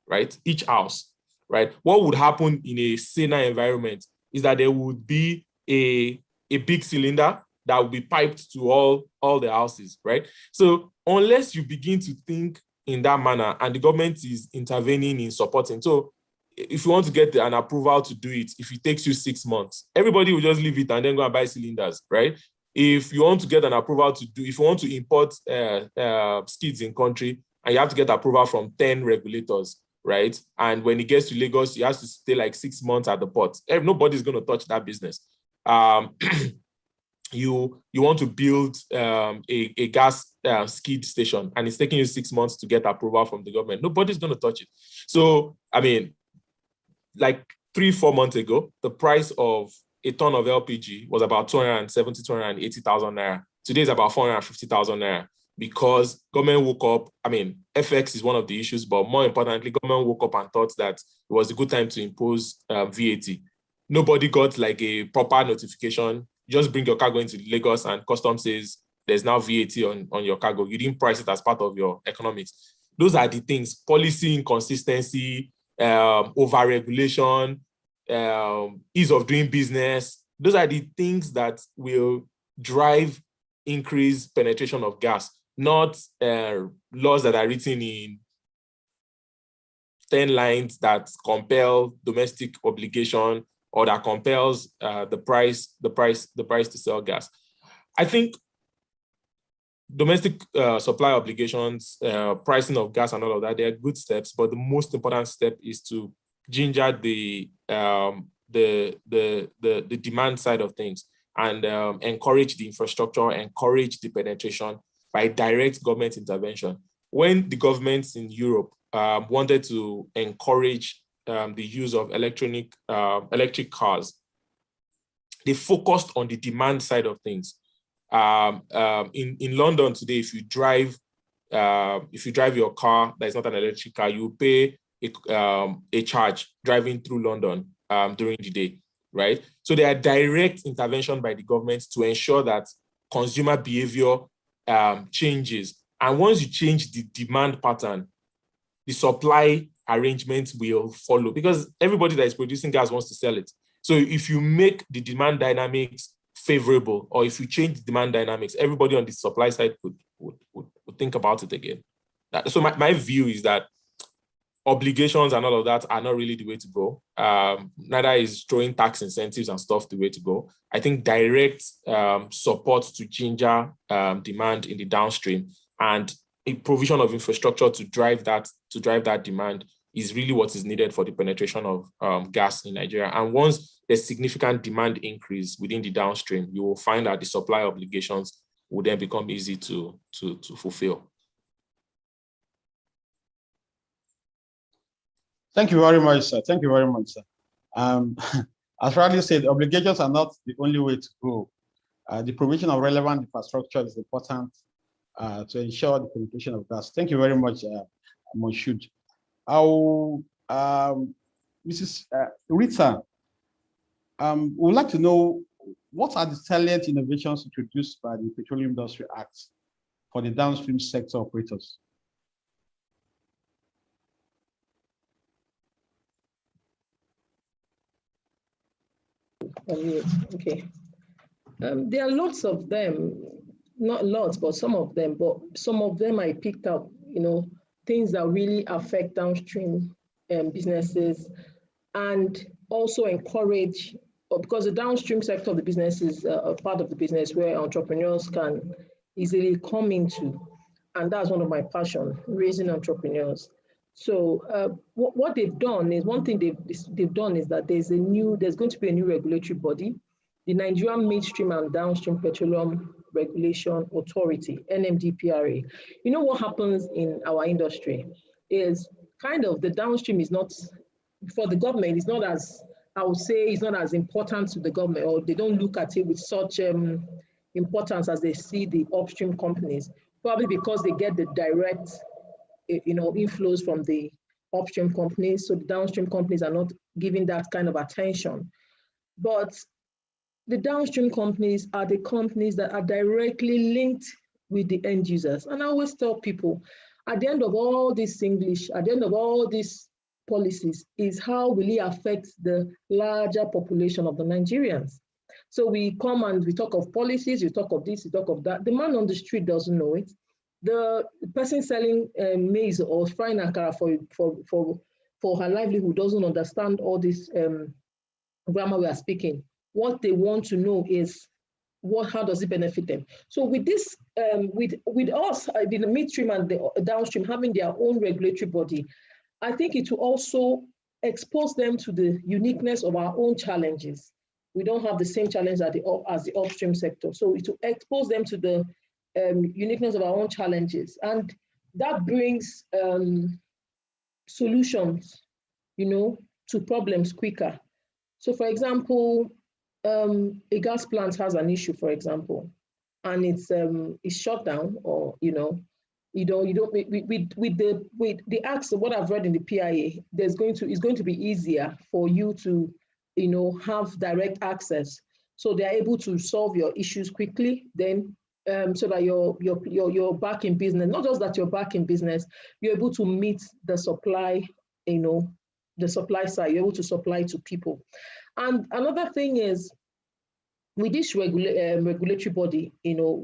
right? Each house, right? What would happen in a saner environment is that there would be a big cylinder that will be piped to all the houses, right? So unless you begin to think in that manner and the government is intervening in supporting, so if you want to get an approval to do it, if it takes you 6 months, everybody will just leave it and then go and buy cylinders, right? If you want to get an approval if you want to import skids in country, and you have to get approval from 10 regulators, right? And when it gets to Lagos, you have to stay like 6 months at the port. Nobody's going to touch that business. You want to build a gas skid station, and it's taking you 6 months to get approval from the government. Nobody's going to touch it. So, I mean, like 3-4 months ago, the price of a ton of LPG was about 270,000, 280,000 naira. Today is about 450,000 naira, because government woke up. I mean, FX is one of the issues, but more importantly, government woke up and thought that it was a good time to impose VAT. Nobody got like a proper notification. You just bring your cargo into Lagos and customs says there's now VAT on your cargo. You didn't price it as part of your economics. Those are the things: policy inconsistency, over-regulation, ease of doing business. Those are the things that will drive increased penetration of gas, not laws that are written in 10 lines that compel domestic obligation or that compels the price to sell gas. I think domestic supply obligations, pricing of gas and all of that, they are good steps, but the most important step is to ginger the demand side of things and encourage the infrastructure, encourage the penetration by direct government intervention. When the governments in Europe wanted to encourage the use of electric cars, they focused on the demand side of things. In London today, if you drive your car that is not an electric car, you pay a charge driving through London during the day, right? So there are direct intervention by the government to ensure that consumer behavior changes. And once you change the demand pattern, the supply arrangement will follow, because everybody that is producing gas wants to sell it. So if you make the demand dynamics favorable, or if you change the demand dynamics, everybody on the supply side would think about it again. So my view is that obligations and all of that are not really the way to go. Neither is throwing tax incentives and stuff the way to go. I think direct support to ginger demand in the downstream and a provision of infrastructure to drive that demand is really what is needed for the penetration of gas in Nigeria. And once there's significant demand increase within the downstream, you will find that the supply obligations will then become easy to fulfill. Thank you very much, sir. Thank you very much, sir. As rightly said, obligations are not the only way to go. The provision of relevant infrastructure is important to ensure the penetration of gas. Thank you very much, Moshood. Mrs. Rita, we would like to know, what are the salient innovations introduced by the Petroleum Industry Act for the downstream sector operators? Okay. There are lots of them, not lots, but some of them. But some of them I picked up, things that really affect downstream businesses, and also encourage, because the downstream sector of the business is a part of the business where entrepreneurs can easily come into. And that's one of my passions, raising entrepreneurs. So what they've done is, one thing they've done is that there's going to be a new regulatory body, the Nigerian Midstream and Downstream Petroleum Regulation Authority, NMDPRA. You know what happens in our industry is kind of the downstream is not, for the government, it's not as, I would say, it's not as important to the government, or they don't look at it with such importance as they see the upstream companies, probably because they get the direct inflows from the upstream companies. So the downstream companies are not giving that kind of attention. But the downstream companies are the companies that are directly linked with the end users. And I always tell people, at the end of all this English, at the end of all these policies, is how will it affect the larger population of the Nigerians? So we come and we talk of policies, we talk of this, we talk of that. The man on the street doesn't know it. The person selling maize or frying akara for her livelihood doesn't understand all this grammar we are speaking. What they want to know is how does it benefit them? So with this, with us, the midstream and the downstream having their own regulatory body, I think it will also expose them to the uniqueness of our own challenges. We don't have the same challenge as the upstream sector. So it will expose them to the uniqueness of our own challenges. And that brings solutions, to problems quicker. So for example, a gas plant has an issue, for example, and it's shut down, or with the acts of what I've read in the PIA, it's going to be easier for you to have direct access, so they're able to solve your issues quickly. Then so that you're back in business. Not just that you're back in business, you're able to meet the supply, the supply side. You're able to supply to people. And another thing is, with this regulatory body, it will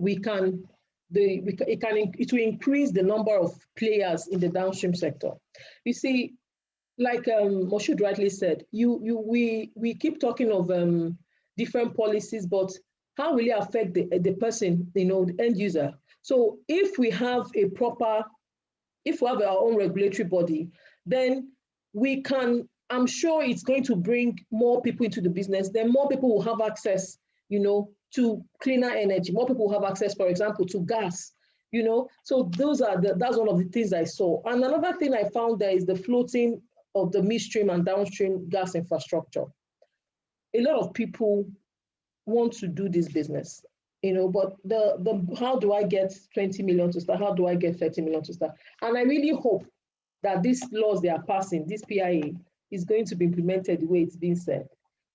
increase the number of players in the downstream sector. You see, like Moshood rightly said, we keep talking of different policies, but how will it affect the person, the end user? So if we have our own regulatory body, then we can, I'm sure it's going to bring more people into the business. Then more people will have access, to cleaner energy. More people will have access, for example, to gas, So that's one of the things I saw. And another thing I found there is the floating of the midstream and downstream gas infrastructure. A lot of people want to do this business, but how do I get 20 million to start? How do I get 30 million to start? And I really hope that these laws they are passing, this PIA, is going to be implemented the way it's being said.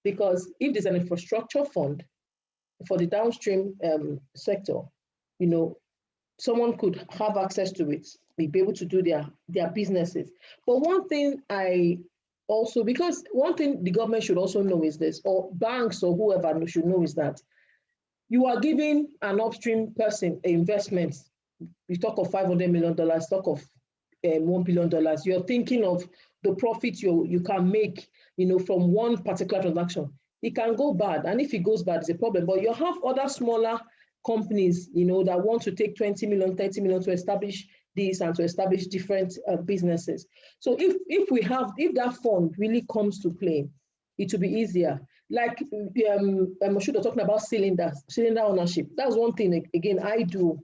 Because if there's an infrastructure fund for the downstream sector, someone could have access to it, be able to do their businesses. But one thing one thing the government should also know is this, or banks or whoever should know is that you are giving an upstream person an investment. We talk of $500 million, talk of $1 billion. You're thinking of the profit you can make, from one particular transaction. It can go bad, and if it goes bad, it's a problem. But you have other smaller companies, that want to take 20 million, 30 million to establish this and to establish different businesses. So if that fund really comes to play, it will be easier. Like Moshood talking about cylinder ownership. That's one thing, again, I do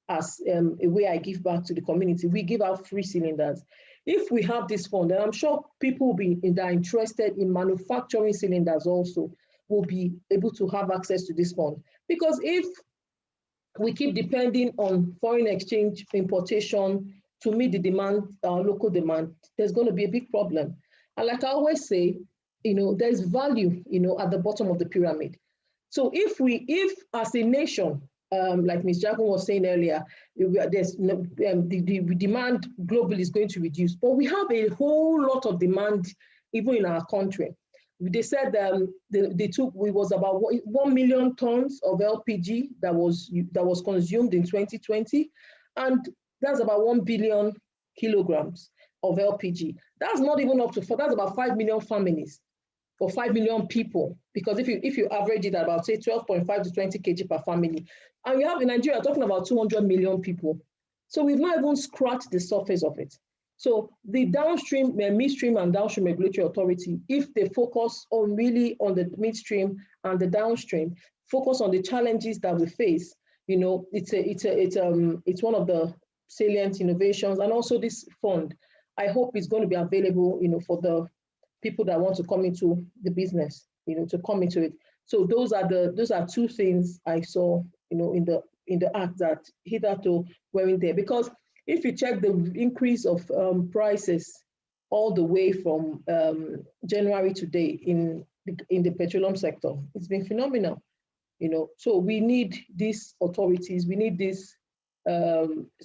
as a way I give back to the community. We give out free cylinders. If we have this fund, and I'm sure people that are interested in manufacturing cylinders also will be able to have access to this fund. Because if we keep depending on foreign exchange importation to meet the demand, local demand, there's going to be a big problem. And like I always say, there's value, at the bottom of the pyramid. So if as a nation, like Ms. Jagun was saying earlier, the demand globally is going to reduce, but we have a whole lot of demand even in our country. They said we was about 1 million tons of LPG that was consumed in 2020, and that's about 1 billion kilograms of LPG. That's not even up to that's about 5 million families or 5 million people, because if you average it at about say 12.5 to 20 kg per family, and you have in Nigeria talking about 200 million people, so we've not even scratched the surface of it. So the downstream, midstream and downstream regulatory authority, if they focus on the midstream and the downstream, focus on the challenges that we face, it's one of the salient innovations. And also this fund, I hope is going to be available, for the people that want to come into the business, to come into it. So those are two things I saw, in the act that hitherto weren't there. Because if you check the increase of prices all the way from January to date in the petroleum sector, it's been phenomenal. So we need these authorities. We need this.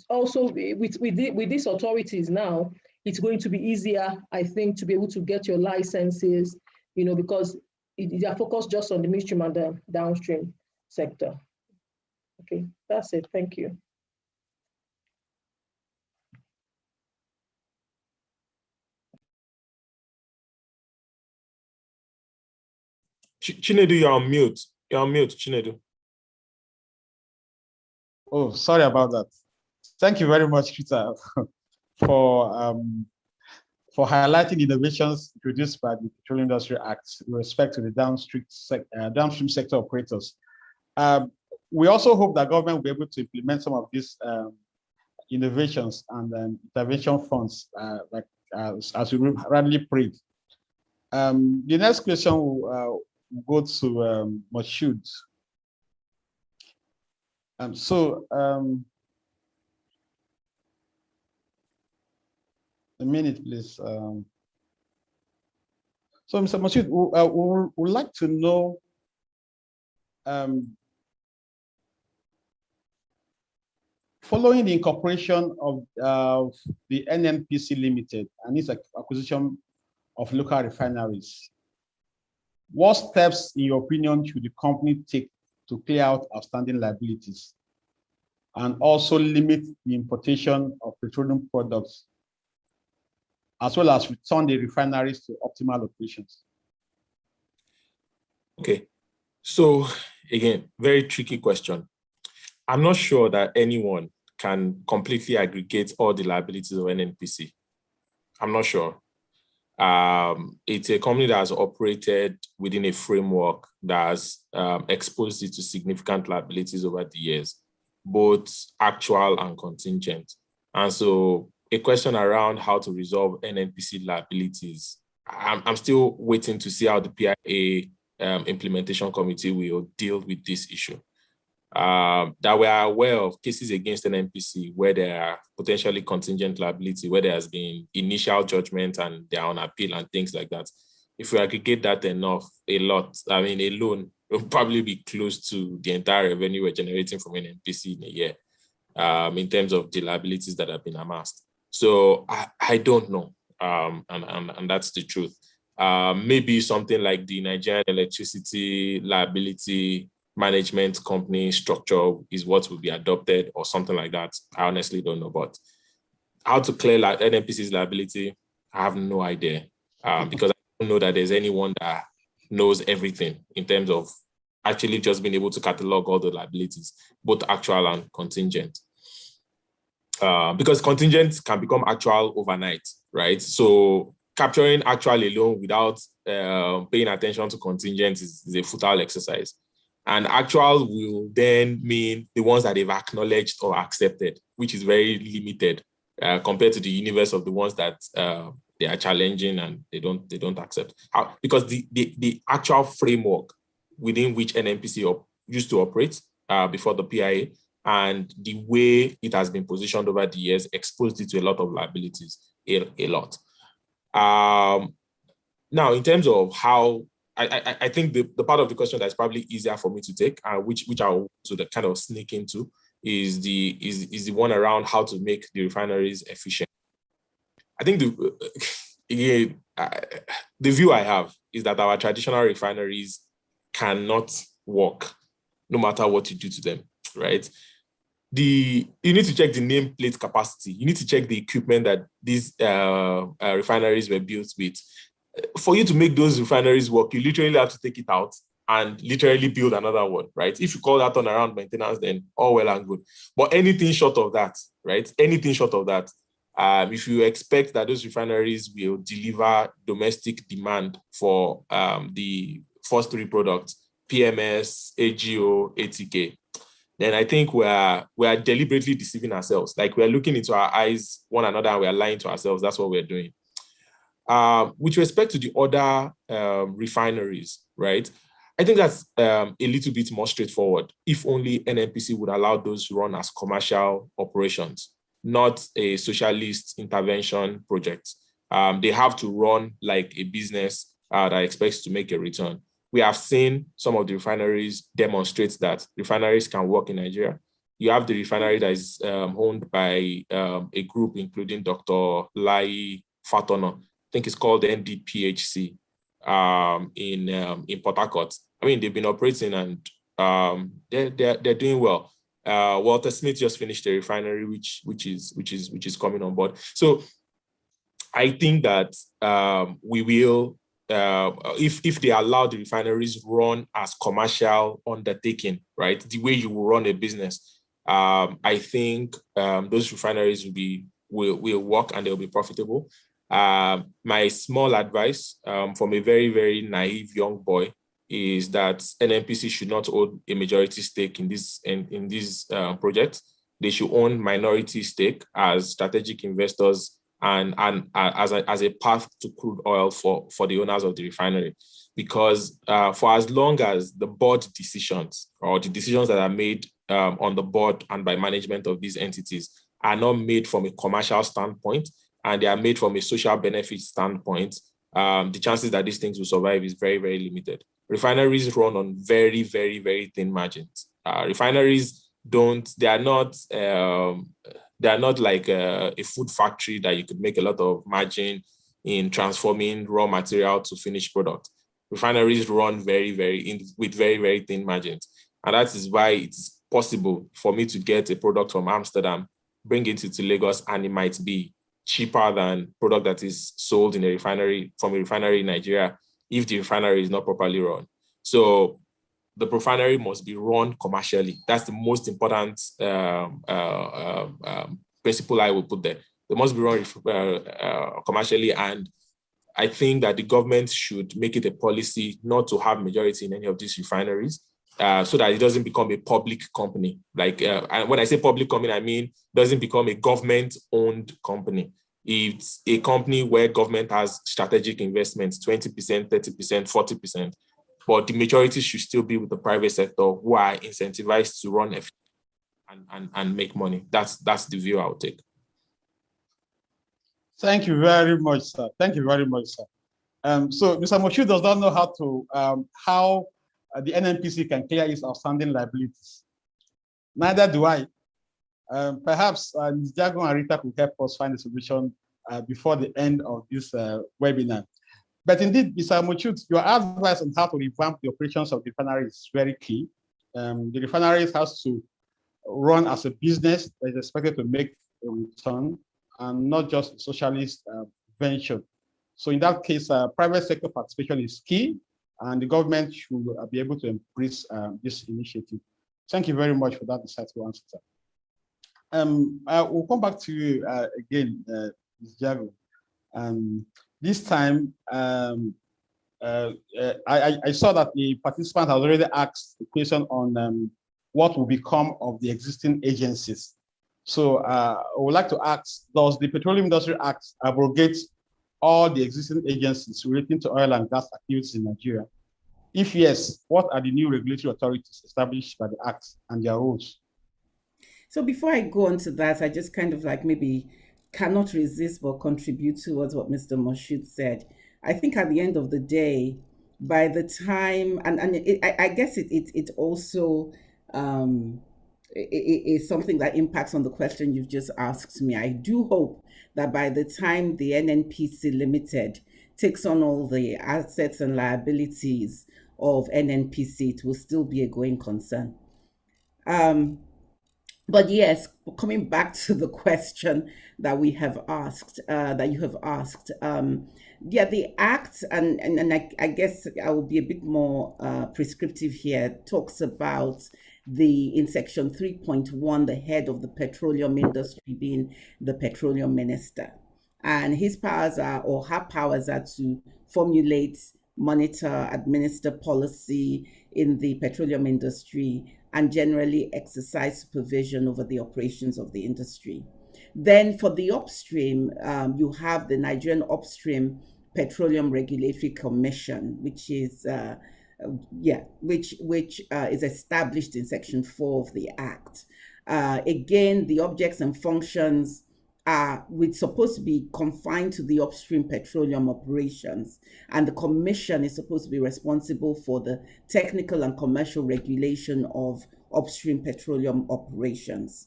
Also, with these authorities now, it's going to be easier, I think, to be able to get your licenses. Because they are focused just on the midstream and the downstream sector. Okay, that's it. Thank you. Chinedu, you're on mute. You're on mute, Chinedu. Oh, sorry about that. Thank you very much, Peter, for highlighting innovations introduced by the Petroleum Industry Act with respect to the downstream sector operators. We also hope that government will be able to implement some of these innovations and intervention funds, as we rapidly prayed. The next question will go to Moshood. A minute, please. So, Mr. Moshood, we would like to know following the incorporation of the NNPC Limited and its acquisition of local refineries, what steps, in your opinion, should the company take to clear out outstanding liabilities and also limit the importation of petroleum products, as well as return the refineries to optimal operations? Okay, so again, very tricky question. I'm not sure that anyone can completely aggregate all the liabilities of NNPC. I'm not sure. It's a company that has operated within a framework that has exposed it to significant liabilities over the years, both actual and contingent. And so a question around how to resolve NNPC liabilities, I'm still waiting to see how the PIA implementation committee will deal with this issue. That we are aware of cases against an NPC where there are potentially contingent liability, where there has been initial judgment and they are on appeal and things like that. If we aggregate that enough, a loan will probably be close to the entire revenue we're generating from an NPC in a year, in terms of the liabilities that have been amassed. So I don't know, and that's the truth. Maybe something like the Nigerian Electricity Liability Management Company structure is what will be adopted or something like that. I honestly don't know, but how to clear NNPC's liability, I have no idea, because I don't know that there's anyone that knows everything in terms of actually just being able to catalog all the liabilities, both actual and contingent. Because contingent can become actual overnight, right? So capturing actual alone without paying attention to contingent is a futile exercise. And actual will then mean the ones that they've acknowledged or accepted, which is very limited compared to the universe of the ones that they are challenging and they don't accept. Because the actual framework within which NNPC used to operate before the PIA and the way it has been positioned over the years exposed it to a lot of liabilities, a lot. Now, in terms of how, I think the part of the question that's probably easier for me to take, which I will sort of kind of sneak into, is the one around how to make the refineries efficient. I think the view I have is that our traditional refineries cannot work no matter what you do to them, right? You need to check the nameplate capacity. You need to check the equipment that these refineries were built with. For you to make those refineries work, you literally have to take it out and literally build another one, right? If you call that turnaround maintenance, then all well and good. But anything short of that, right? Anything short of that, if you expect that those refineries will deliver domestic demand for the first three products, PMS, AGO, ATK, then I think we are deliberately deceiving ourselves. Like we're looking into our eyes, one another, and we're lying to ourselves. That's what we're doing. With respect to the other refineries, right? I think that's a little bit more straightforward. If only NNPC would allow those run as commercial operations, not a socialist intervention project. They have to run like a business that expects to make a return. We have seen some of the refineries demonstrate that refineries can work in Nigeria. You have the refinery that is owned by a group including Dr. Lai Fatono. I think it's called the NDPHC in Port Harcourt. I mean, they've been operating and they're doing well. Walter Smith just finished a refinery, which is coming on board. So I think that we will, if they allow the refineries run as commercial undertaking, right, the way you will run a business, I think those refineries will work and they'll be profitable. My small advice from a very, very naive young boy is that NNPC should not own a majority stake in this project. They should own minority stake as strategic investors and as a path to crude oil for the owners of the refinery. Because for as long as the board decisions or the decisions that are made on the board and by management of these entities are not made from a commercial standpoint, and they are made from a social benefit standpoint, the chances that these things will survive is very, very limited. Refineries run on very, very, very thin margins. Refineries they are not like a food factory that you could make a lot of margin in transforming raw material to finished product. Refineries run with very, very thin margins. And that is why it's possible for me to get a product from Amsterdam, bring it to Lagos, and it might be cheaper than product that is sold in from a refinery in Nigeria if the refinery is not properly run. So the refinery must be run commercially. That's the most important principle I would put there. They must be run commercially, and I think that the government should make it a policy not to have majority in any of these refineries, so that it doesn't become a public company. Like, and when I say public company, I mean doesn't become a government-owned company. It's a company where government has strategic investments, 20%, 30%, 40%, but the majority should still be with the private sector, who are incentivized to run and make money. That's the view I'll take. Thank you very much, sir. Thank you very much, sir. So Mr. Moshood does not know how the NNPC can clear its outstanding liabilities. Neither do I. Perhaps Ms. Jago and Rita could help us find a solution before the end of this webinar. But indeed, Mr. Moshood, your advice on how to revamp the operations of the refinery is very key. The refineries has to run as a business that is expected to make a return, and not just a socialist venture. So in that case, private sector participation is key, and the government should be able to embrace this initiative. Thank you very much for that insightful answer, sir. We'll come back to you again, Ms. Jago. This time, I saw that the participant has already asked the question on what will become of the existing agencies. So I would like to ask, does the Petroleum Industry Act abrogate all the existing agencies relating to oil and gas activities in Nigeria? If yes, what are the new regulatory authorities established by the Act and their roles? So before I go on to that, I just kind of like maybe cannot resist but contribute towards what Mr. Moshood said. I think at the end of the day, by the time, I guess it also is something that impacts on the question you've just asked me. I do hope that by the time the NNPC Limited takes on all the assets and liabilities of NNPC, it will still be a going concern. But yes, coming back to the question that we have asked, that you have asked, yeah, the Act, and I guess I will be a bit more prescriptive here, talks about in section 3.1, the head of the petroleum industry being the petroleum minister. And his powers are, or her powers are, to formulate, monitor, administer policy in the petroleum industry, and generally exercise supervision over the operations of the industry. Then for the upstream, you have the Nigerian Upstream Petroleum Regulatory Commission, which is is established in Section 4 of the Act. Again, the objects and functions are supposed to be confined to the upstream petroleum operations, and the commission is supposed to be responsible for the technical and commercial regulation of upstream petroleum operations.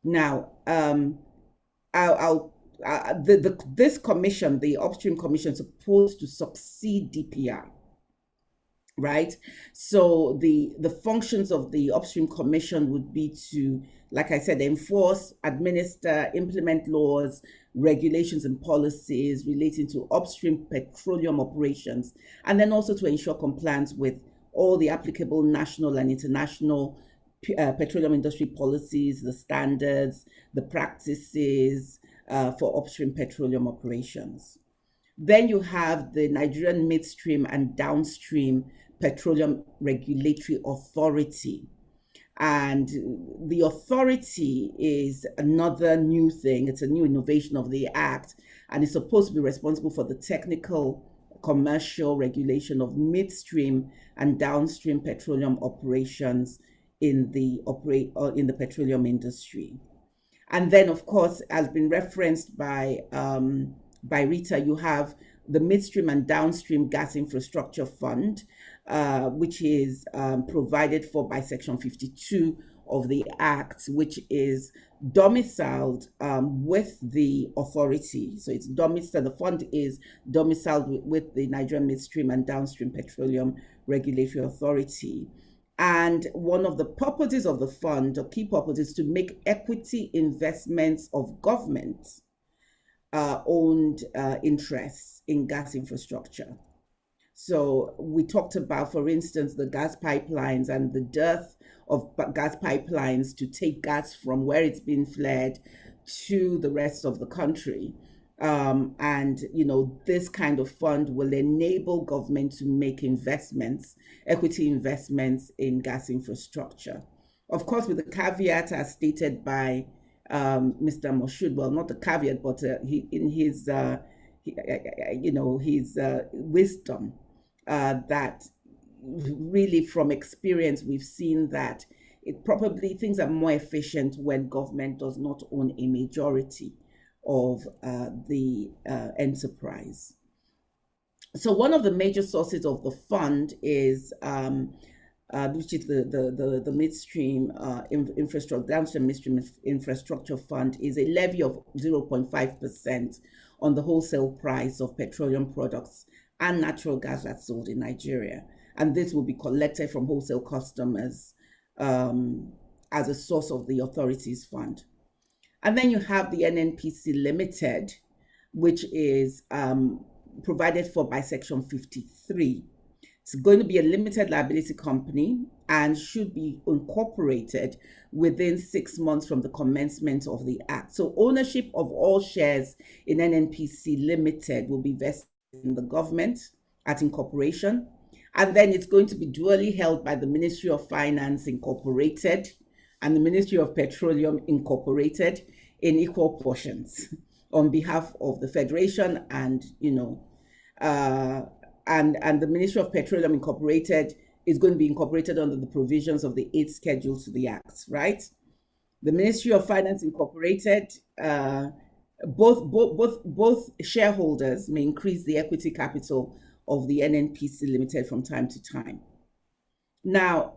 Now, this commission, the upstream commission, is supposed to succeed DPR. Right? So the functions of the upstream commission would be to, like I said, enforce, administer, implement laws, regulations, and policies relating to upstream petroleum operations, and then also to ensure compliance with all the applicable national and international petroleum industry policies, the standards, the practices for upstream petroleum operations. Then you have the Nigerian Midstream and Downstream Petroleum Regulatory Authority. And the authority is another new thing. It's a new innovation of the Act, and it's supposed to be responsible for the technical, commercial regulation of midstream and downstream petroleum operations in the petroleum industry. And then, of course, as been referenced by Rita, you have the Midstream and Downstream Gas Infrastructure Fund, which is provided for by Section 52 of the Act, which is domiciled with the authority. So it's domiciled, the fund is domiciled with the Nigerian Midstream and Downstream Petroleum Regulatory Authority. And one of the purposes of the fund, or key purposes, is to make equity investments of government owned interests in gas infrastructure. So we talked about, for instance, the gas pipelines and the dearth of gas pipelines to take gas from where it's been flared to the rest of the country. And this kind of fund will enable government to make investments, equity investments in gas infrastructure. Of course, with the caveat as stated by Mr. Moshood, well, not the caveat, but in his wisdom, that really from experience we've seen that things are more efficient when government does not own a majority of the enterprise. So one of the major sources of the fund is which is the midstream infrastructure, downstream midstream infrastructure fund, is a levy of 0.5% on the wholesale price of petroleum products and natural gas that's sold in Nigeria. And this will be collected from wholesale customers as a source of the authorities fund. And then you have the NNPC Limited, which is provided for by Section 53. It's going to be a limited liability company and should be incorporated within 6 months from the commencement of the act. So ownership of all shares in NNPC Limited will be vested in the government at incorporation. And then it's going to be dually held by the Ministry of Finance Incorporated and the Ministry of Petroleum Incorporated in equal portions on behalf of the Federation and, and the Ministry of Petroleum Incorporated is going to be incorporated under the provisions of the 8th Schedule to the Act, right? The Ministry of Finance Incorporated, both shareholders may increase the equity capital of the NNPC Limited from time to time. Now,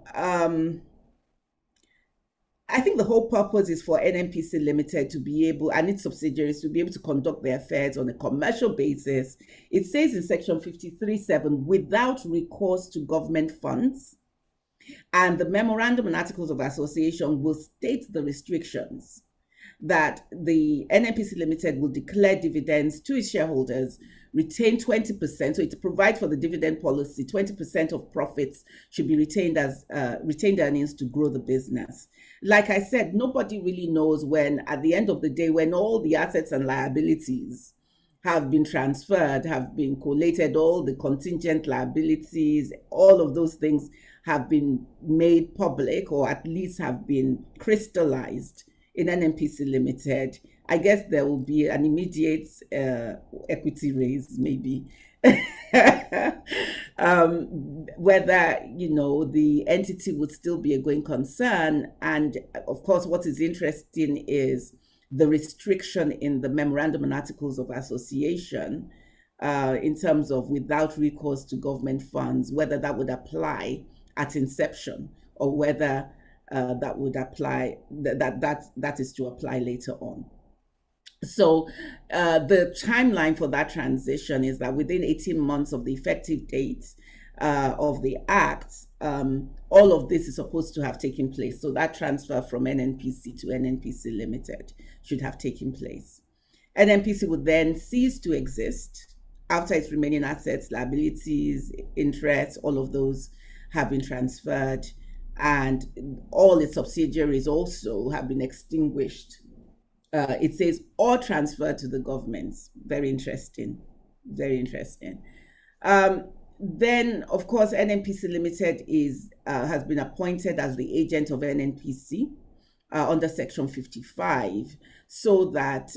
I think the whole purpose is for NNPC Limited to be able, and its subsidiaries, to be able to conduct their affairs on a commercial basis. It says in Section 53(7), without recourse to government funds, and the Memorandum and Articles of Association will state the restrictions that the NNPC Limited will declare dividends to its shareholders, retain 20%. So it provides for the dividend policy, 20% of profits should be retained as retained earnings to grow the business. Like I said, nobody really knows when, at the end of the day, when all the assets and liabilities have been transferred, have been collated, all the contingent liabilities, all of those things have been made public, or at least have been crystallized in NNPC Limited. I guess there will be an immediate equity raise, maybe. Whether the entity would still be a going concern. And of course, what is interesting is the restriction in the Memorandum and Articles of Association in terms of without recourse to government funds, whether that would apply at inception or whether that would apply, that is to apply later on. So the timeline for that transition is that within 18 months of the effective date of the Act, all of this is supposed to have taken place. So that transfer from NNPC to NNPC Limited should have taken place. NNPC would then cease to exist after its remaining assets, liabilities, interests, all of those have been transferred, and all its subsidiaries also have been extinguished. It says or transferred to the governments. Very interesting. Very interesting. Then, of course, NNPC Limited has been appointed as the agent of NNPC under Section 55, so that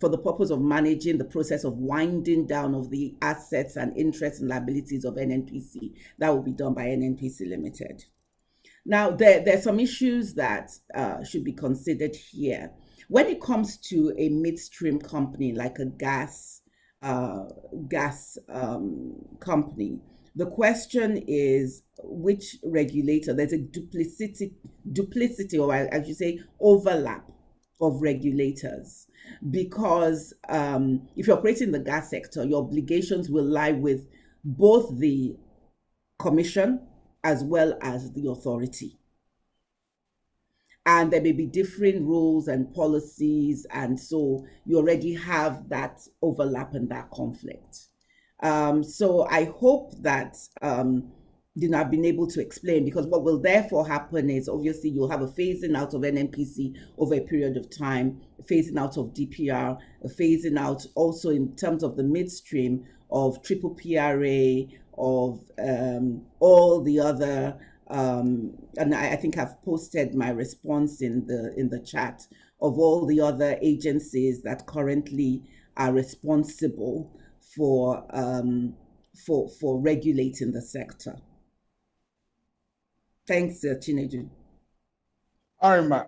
for the purpose of managing the process of winding down of the assets and interests and liabilities of NNPC, that will be done by NNPC Limited. Now, there are some issues that should be considered here. When it comes to a midstream company like a gas company, the question is which regulator. There's a duplicity, or as you say, overlap of regulators, because if you're operating in the gas sector, your obligations will lie with both the commission as well as the authority. And there may be different rules and policies, and so you already have that overlap and that conflict. So I hope that I've been able to explain, because what will therefore happen is obviously you'll have a phasing out of NNPC over a period of time, a phasing out of DPR, a phasing out also in terms of the midstream of triple PRA, of all the other, and I think I've posted my response in the chat, of all the other agencies that currently are responsible for regulating the sector. Thanks, Chinedu. All right, ma.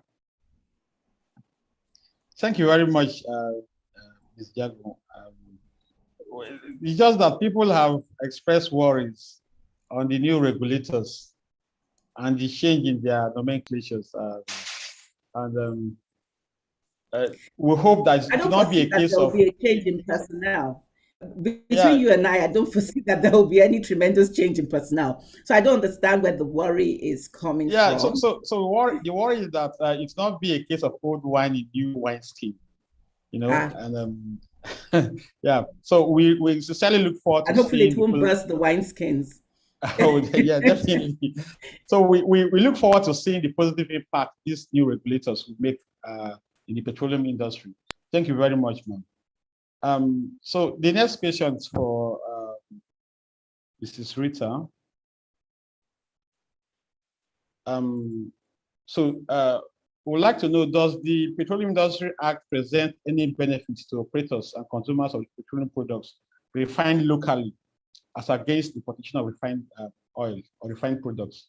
Thank you very much, Ms. Jago. It's just that people have expressed worries on the new regulators and the change in their nomenclatures. We hope that it will not be a case there will of be a change in personnel. Between you and I don't foresee that there will be any tremendous change in personnel. So I don't understand where the worry is coming from. So the worry is that it's not be a case of old wine in new wine skin, and yeah. So we sincerely look forward to and hopefully seeing it won't burst the wineskins. Oh, yeah, definitely. So we look forward to seeing the positive impact these new regulators will make in the petroleum industry. Thank you very much, ma'am. So the next question is for Mrs. Rita. We would like to know, does the Petroleum Industry Act present any benefits to operators and consumers of petroleum products refined locally as against the importation of refined oil or refined products?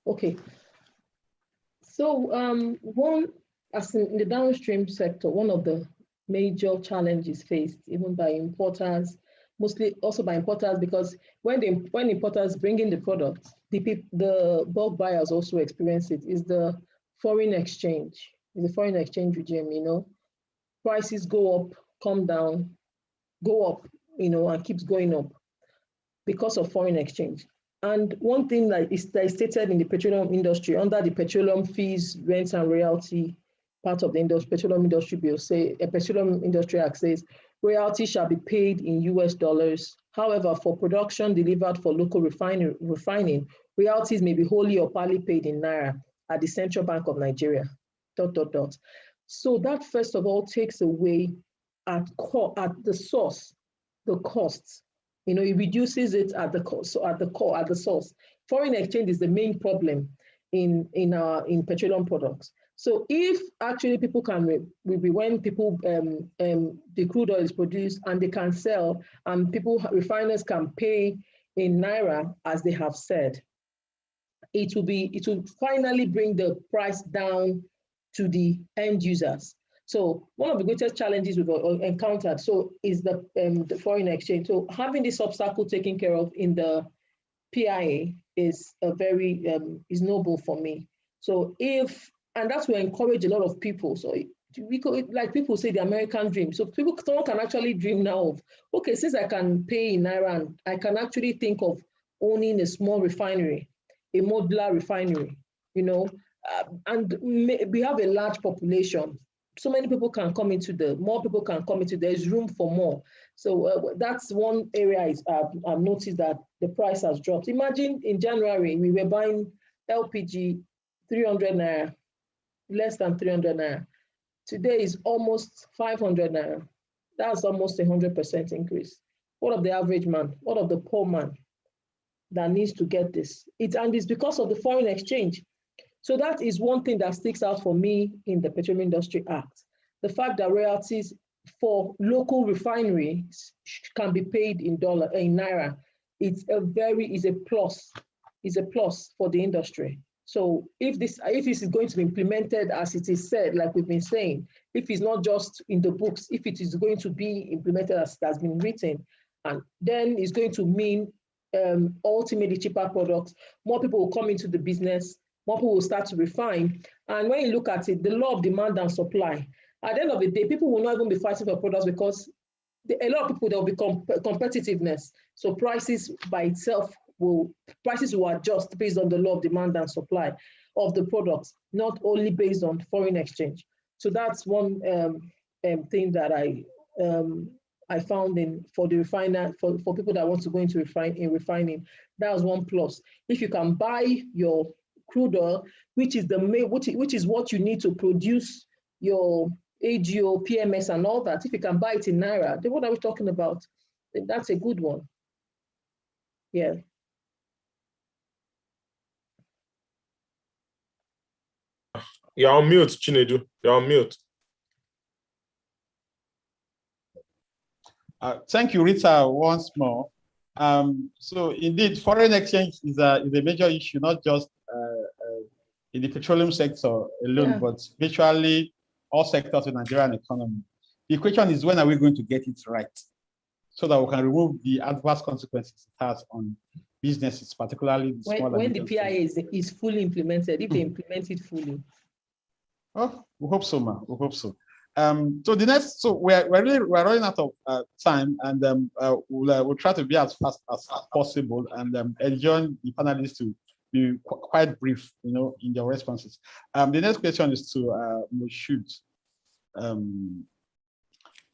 Okay. So as in the downstream sector, one of the major challenges faced even by importers, mostly also by importers, because when importers bring in the product, the bulk buyers also experience it, is the foreign exchange. The foreign exchange regime, prices go up, come down, go up, and keeps going up because of foreign exchange. And one thing that is stated in the petroleum industry, under the petroleum fees, rents, and royalty part of the petroleum industry bill, a Petroleum Industry Act says, royalty shall be paid in US dollars. However, for production delivered for local refining, royalties may be wholly or partly paid in Naira at the Central Bank of Nigeria, ... So that, first of all, takes away at the source, the costs. It reduces it at the cost, so at the source. Foreign exchange is the main problem in petroleum products. So if actually people can, when people, the crude oil is produced and they can sell, and refiners can pay in Naira, as they have said, it will finally bring the price down to the end users. So one of the greatest challenges we've encountered is the foreign exchange. So having this obstacle taken care of in the PIA is a very is noble for me. So and that will encourage a lot of people. So we could, like people say, the American dream. So someone can actually dream now of, okay, since I can pay in Naira, I can actually think of owning a small refinery, a modular refinery, and we have a large population. So many people can come more people can come into, there's room for more. So that's one area I've noticed that the price has dropped. Imagine in January, we were buying LPG 300 Naira, less than 300 Naira. Today is almost 500 Naira. That's almost 100% increase. What of the average man? What of the poor man that needs to get this? And it's because of the foreign exchange. So that is one thing that sticks out for me in the Petroleum Industry Act. The fact that royalties for local refineries can be paid in Naira, is a plus for the industry. So if this is going to be implemented as it is said, like we've been saying, if it's not just in the books, if it is going to be implemented as it has been written, and then it's going to mean ultimately cheaper products, more people will come into the business, more people will start to refine. And when you look at it, the law of demand and supply, at the end of the day, people will not even be fighting for products because a lot of people, there will be competitiveness. So prices by itself will adjust based on the law of demand and supply of the products, not only based on foreign exchange. So that's one thing that I found for the refiner, for people that want to go into refining. That was one plus. If you can buy your crude oil, which is which is what you need to produce your AGO, PMS, and all that. If you can buy it in Naira, then what are we talking about? That's a good one. Yeah. You're on mute, Chinedu. You're on mute. Thank you, Rita, once more. So indeed, foreign exchange is a major issue, not just in the petroleum sector alone, but virtually all sectors in the Nigerian economy. The question is, when are we going to get it right so that we can remove the adverse consequences it has on businesses, particularly the smaller when the PIA is fully implemented, if they implement it fully? Oh, we hope so, ma. We hope so. So the next, so we're running out of time, and we'll try to be as fast as possible, and enjoin the panelists to be quite brief, in their responses. The next question is to Moshood.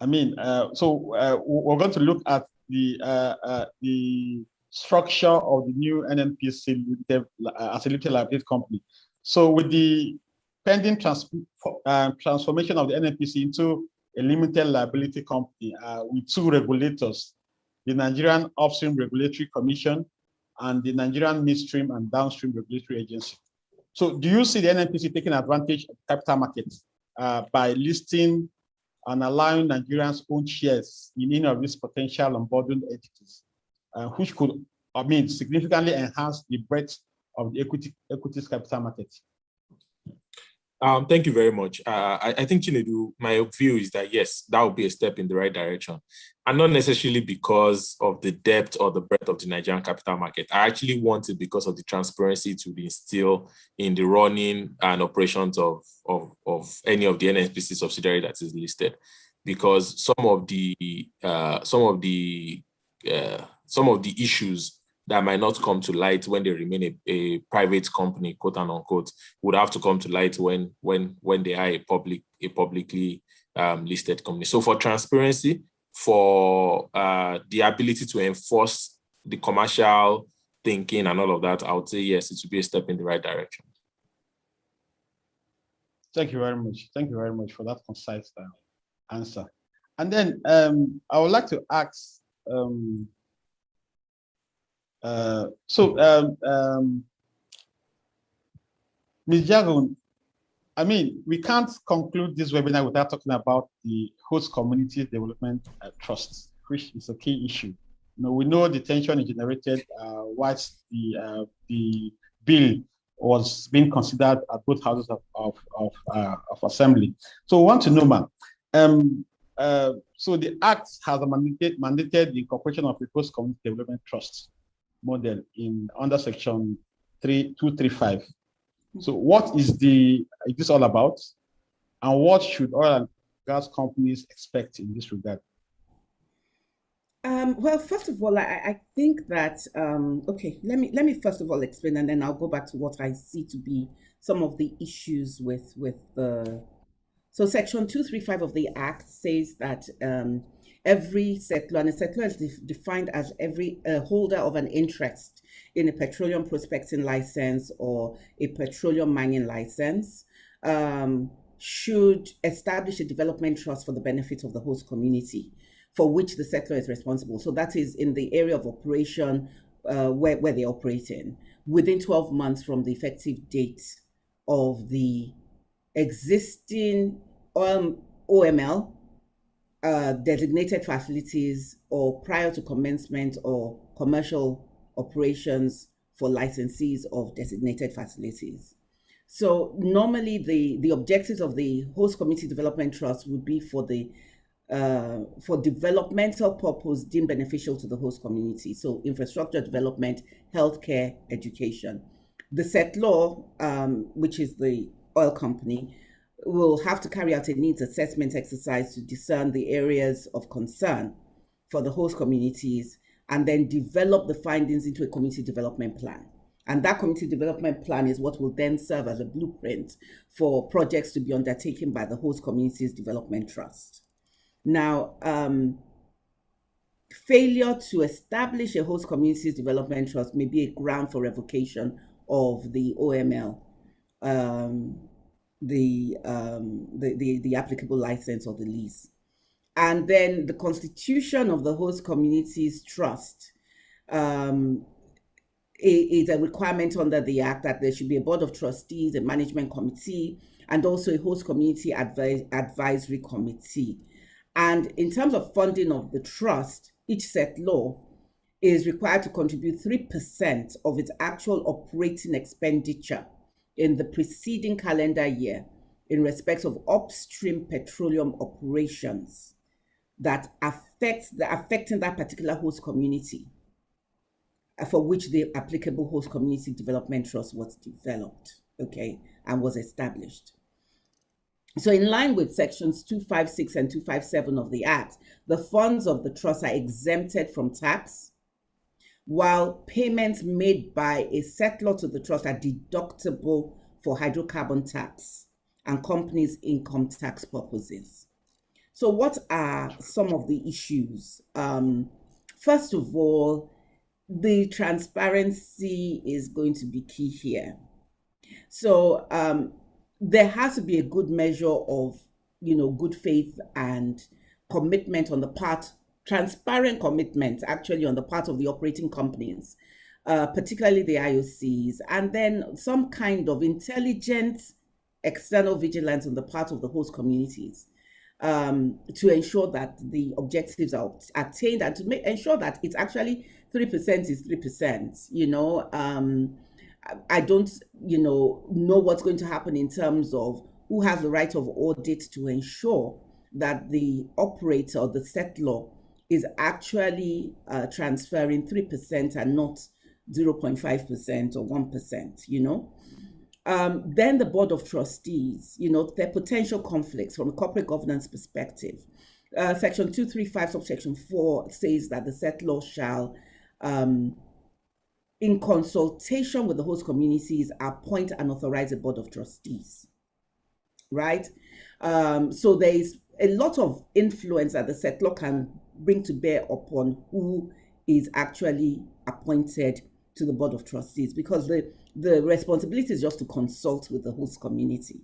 We're going to look at the structure of the new NNPC as a limited liability company. So with the pending transformation of the NNPC into a limited liability company with two regulators, the Nigerian Upstream Regulatory Commission and the Nigerian Midstream and Downstream Regulatory Agency. So do you see the NNPC taking advantage of capital markets by listing and allowing Nigerians own shares in any of these potential unbundled entities, which could, significantly enhance the breadth of the equities capital markets? Thank you very much. I think, Chinedu, my view is that yes, that would be a step in the right direction, and not necessarily because of the depth or the breadth of the Nigerian capital market. I actually want it because of the transparency to be instilled in the running and operations of any of the NNPC subsidiary that is listed, because some of the issues that might not come to light when they remain a private company, quote and unquote, would have to come to light when they are a publicly listed company. So for transparency, for the ability to enforce the commercial thinking and all of that, I would say yes, it would be a step in the right direction. Thank you very much. Thank you very much for that concise answer. And then I would like to ask, Ms. Jagun, we can't conclude this webinar without talking about the host community development trust, which is a key issue. We know the tension is generated whilst the bill was being considered at both houses of assembly. So we want to know, ma'am. So the Act has mandated the incorporation of a host community development trust model under section 235. So what is this all about, and what should oil and gas companies expect in this regard? Well, first of all, I think that okay, let me first of all explain, and then I'll go back to what I see to be some of the issues with the. So section 235 of the Act says that every settler, and a settler is defined as every holder of an interest in a petroleum prospecting license or a petroleum mining license, should establish a development trust for the benefit of the host community, for which the settler is responsible. So that is in the area of operation where they operate in, within 12 months from the effective date of the existing OML designated facilities, or prior to commencement or commercial operations for licensees of designated facilities. So normally the objectives of the host community development trust would be for developmental purpose deemed beneficial to the host community. So infrastructure development, healthcare, education. The settlor, which is the oil company, will have to carry out a needs assessment exercise to discern the areas of concern for the host communities, and then develop the findings into a community development plan. And that community development plan is what will then serve as a blueprint for projects to be undertaken by the host communities development trust. Now, failure to establish a host communities development trust may be a ground for revocation of the OML, the applicable license or the lease. And then the constitution of the host communities trust is a requirement under the Act that there should be a board of trustees, a management committee, and also a host community advisory committee. And in terms of funding of the trust, each settlor is required to contribute 3% of its actual operating expenditure in the preceding calendar year in respect of upstream petroleum operations that affecting that particular host community, for which the applicable host community development trust was developed, okay, and was established. So in line with sections 256 and 257 of the Act, the funds of the trust are exempted from tax, while payments made by a settlor to the trust are deductible for hydrocarbon tax and companies' income tax purposes. So what are some of the issues? First of all, the transparency is going to be key here. So there has to be a good measure of, good faith and commitment on the part, transparent commitment actually on the part of the operating companies, particularly the IOCs, and then some kind of intelligent external vigilance on the part of the host communities to ensure that the objectives are attained and to ensure that it's actually 3% is 3%. I don't, know what's going to happen in terms of who has the right of audit to ensure that the operator, the settlor, is actually transferring 3% and not 0.5% or 1%, Then the board of trustees, their potential conflicts from a corporate governance perspective. Section 235, subsection 4 says that the settlor shall, in consultation with the host communities, appoint and authorize a board of trustees, right? So there is a lot of influence that the settlor can bring to bear upon who is actually appointed to the board of trustees, because the responsibility is just to consult with the host community,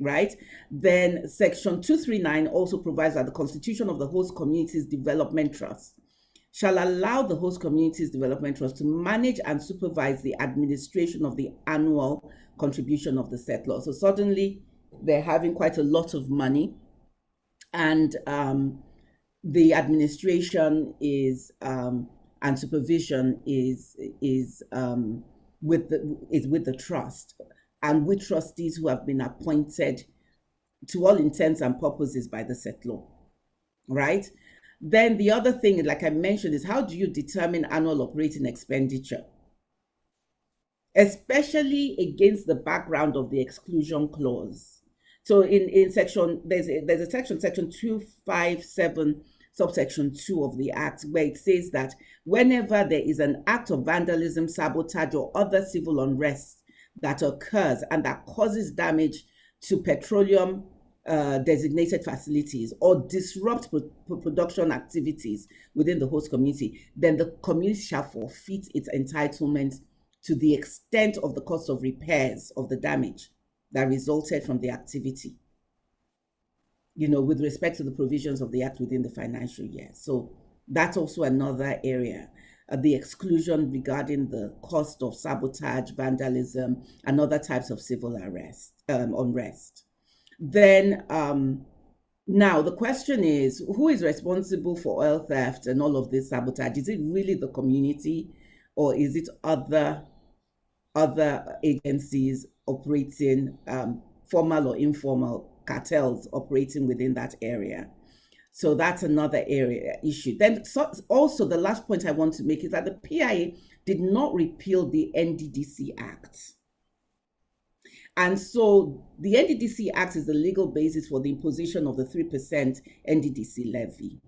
right? Then section 239 also provides that the constitution of the host communities development trust shall allow the host communities development trust to manage and supervise the administration of the annual contribution of the settlor. So suddenly they're having quite a lot of money, and the administration is and supervision is with the trust, and with trustees who have been appointed to all intents and purposes by the settlor, right? Then the other thing, like I mentioned, is how do you determine annual operating expenditure, especially against the background of the exclusion clause? So in section, there's a section 257, subsection 2 of the Act, where it says that whenever there is an act of vandalism, sabotage, or other civil unrest that occurs and that causes damage to petroleum designated facilities or disrupt production activities within the host community, then the community shall forfeit its entitlement to the extent of the cost of repairs of the damage that resulted from the activity, with respect to the provisions of the Act within the financial year. So that's also another area, the exclusion regarding the cost of sabotage, vandalism, and other types of civil unrest. Then now the question is, who is responsible for oil theft and all of this sabotage? Is it really the community, or is it other agencies operating, formal or informal cartels operating within that area? So that's another issue. Then also the last point I want to make is that the PIA did not repeal the NDDC Act. And so the NDDC Act is the legal basis for the imposition of the 3% NDDC levy.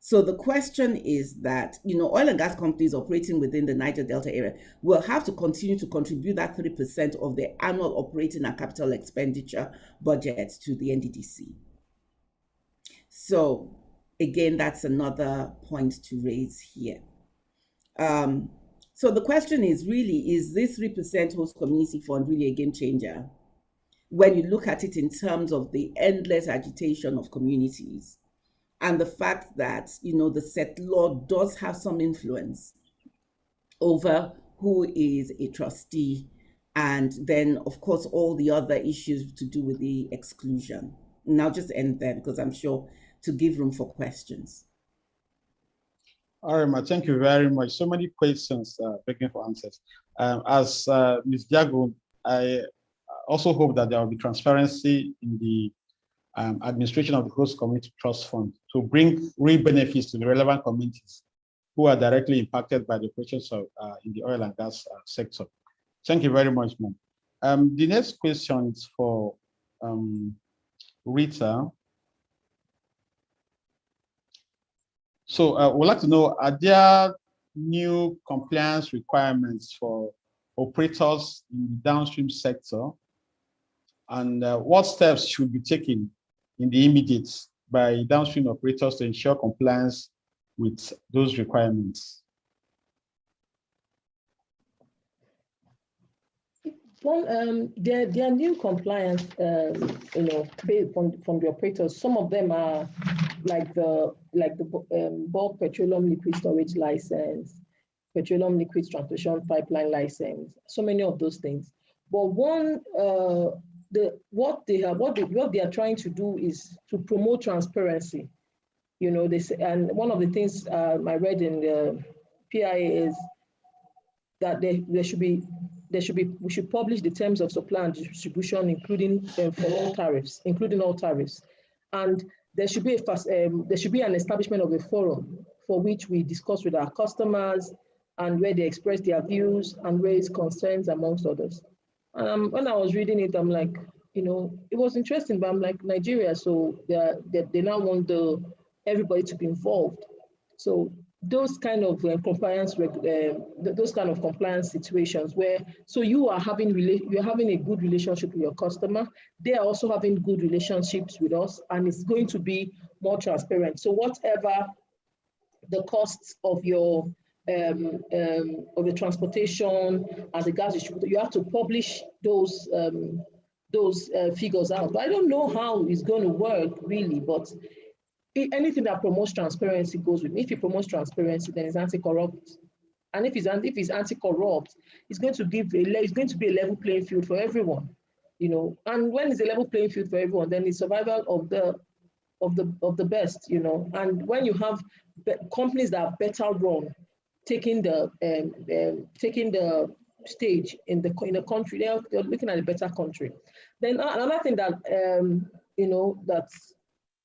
So the question is that, oil and gas companies operating within the Niger Delta area will have to continue to contribute that 3% of their annual operating and capital expenditure budget to the NDDC. So again, that's another point to raise here. So the question is really, is this 3% host community fund really a game changer? When you look at it in terms of the endless agitation of communities and the fact that, the settlor does have some influence over who is a trustee, and then, of course, all the other issues to do with the exclusion. And I'll just end there because I'm sure to give room for questions. All right, Ma, thank you very much. So many questions begging for answers. As Ms. Jago, I also hope that there will be transparency in the administration of the host community trust fund to bring real benefits to the relevant communities who are directly impacted by the operations of in the oil and gas sector. Thank you very much, ma'am. The next question is for Rita. So we'd like to know, are there new compliance requirements for operators in the downstream sector? And what steps should be taken in the immediate by downstream operators to ensure compliance with those requirements? Well, there are new compliance, based from the operators. Some of them are like the bulk petroleum liquid storage license, petroleum liquid transportation pipeline license. So many of those things. But one, what they are trying to do is to promote transparency. They say, and one of the things I read in the PIA is that we should publish the terms of supply and distribution, including for all tariffs, and there should be an establishment of a forum for which we discuss with our customers and where they express their views and raise concerns, amongst others. When I was reading it, I'm like, it was interesting, but I'm like, Nigeria, so they now want everybody to be involved. So those kind of compliance, those kind of compliance situations where, so you're having a good relationship with your customer, they are also having good relationships with us, and it's going to be more transparent. So whatever the costs of your of the transportation and the gas distributor, you have to publish those figures out. But I don't know how it's going to work really, but anything that promotes transparency goes with me. If it promotes transparency, then it's anti-corrupt. And if it's anti-corrupt, it's going to be a level playing field for everyone, And when it's a level playing field for everyone, then it's survival of the best, And when you have companies that are better run, taking the stage in the country, they're looking at a better country. Then another thing that that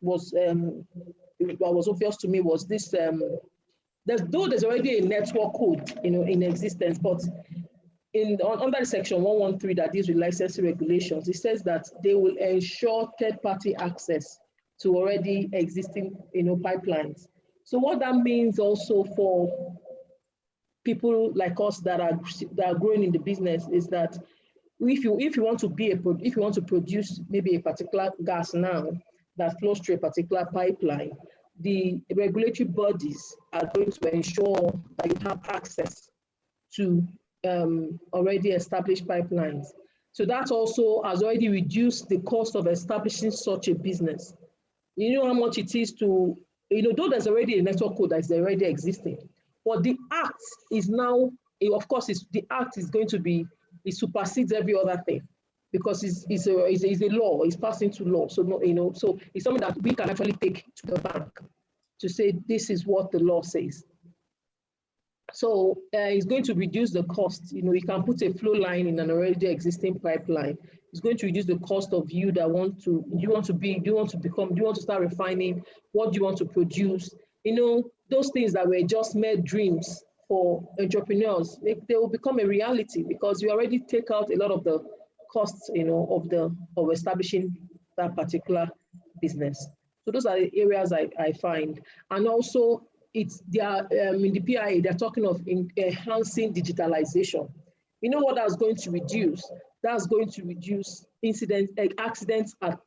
was obvious to me was this. There's already a network code, in existence, but under section 113 that deals with licensing regulations, it says that they will ensure third-party access to already existing, pipelines. So what that means also for people like us that are growing in the business is that if you want to produce maybe a particular gas now that flows through a particular pipeline, the regulatory bodies are going to ensure that you have access to already established pipelines. So that also has already reduced the cost of establishing such a business. You know how much it is to, though there's already a network code that's already existing, but the act is now, of course, the act is going to be, it supersedes every other thing, because it's a law, it's passed into law. So so it's something that we can actually take to the bank to say this is what the law says. So it's going to reduce the cost. You can put a flow line in an already existing pipeline. It's going to reduce the cost of you that do you want to start refining? What do you want to produce? Those things that were just mere dreams for entrepreneurs, they will become a reality, because you already take out a lot of the costs, of establishing that particular business. So those are the areas I find. And also, they are in the PIA, they're talking of enhancing digitalization. You know what that's going to reduce? That's going to reduce incidents, accidents at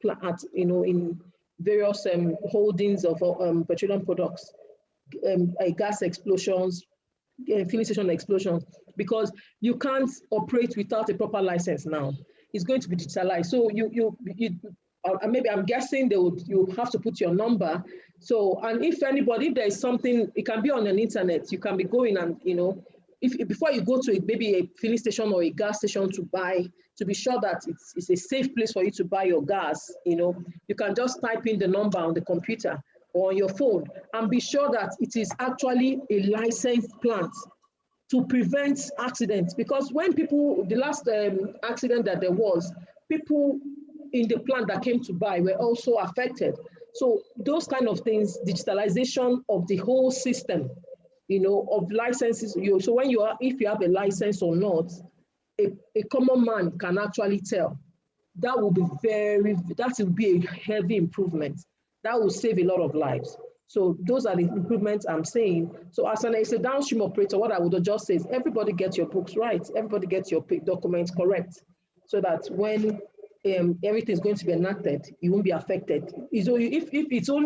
in various holdings of petroleum products, gas explosions, filling station explosions, because you can't operate without a proper license now. It's going to be digitalized. So maybe I'm guessing you have to put your number. So, and if there is something, it can be on an internet. You can be going and, before you go to maybe a filling station or a gas station to be sure that it's a safe place for you to buy your gas, you can just type in the number on the computer or on your phone and be sure that it is actually a licensed plant to prevent accidents. Because when the last accident that there was, people in the plant that came to buy were also affected. So those kind of things, digitalization of the whole system, of licenses. So if you have a license or not, a common man can actually tell. That will be a heavy improvement. That will save a lot of lives. So those are the improvements I'm saying. So as a downstream operator, what I would just say is everybody get your books right. Everybody get your documents correct, so that when everything is going to be enacted, you won't be affected. It's only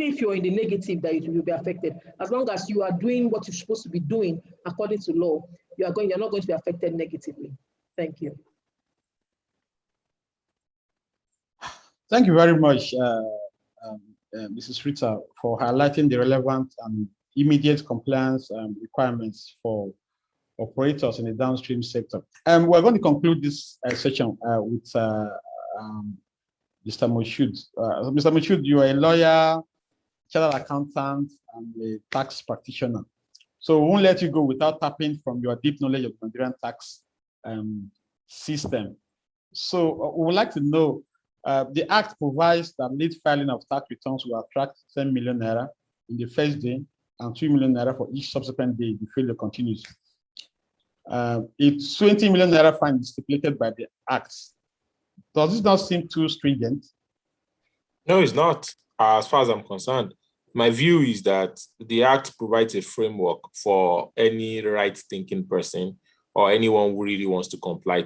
if you're in the negative that you will be affected. As long as you are doing what you're supposed to be doing according to law, you're not going to be affected negatively. Thank you. Thank you very much, Mrs. Rita, for highlighting the relevant and immediate compliance requirements for operators in the downstream sector. We're going to conclude this session with Mr. Moshood. Mr. Moshood, you are a lawyer, chartered accountant, and a tax practitioner. So we won't let you go without tapping from your deep knowledge of the Nigerian tax system. So we would like to know, the Act provides that late filing of tax returns will attract 10 million naira in the first day and 2 million naira for each subsequent day if the failure continues. It's 20 million naira fine stipulated by the Act. Does this not seem too stringent? No, it's not, as far as I'm concerned. My view is that the Act provides a framework for any right-thinking person or anyone who really wants to comply,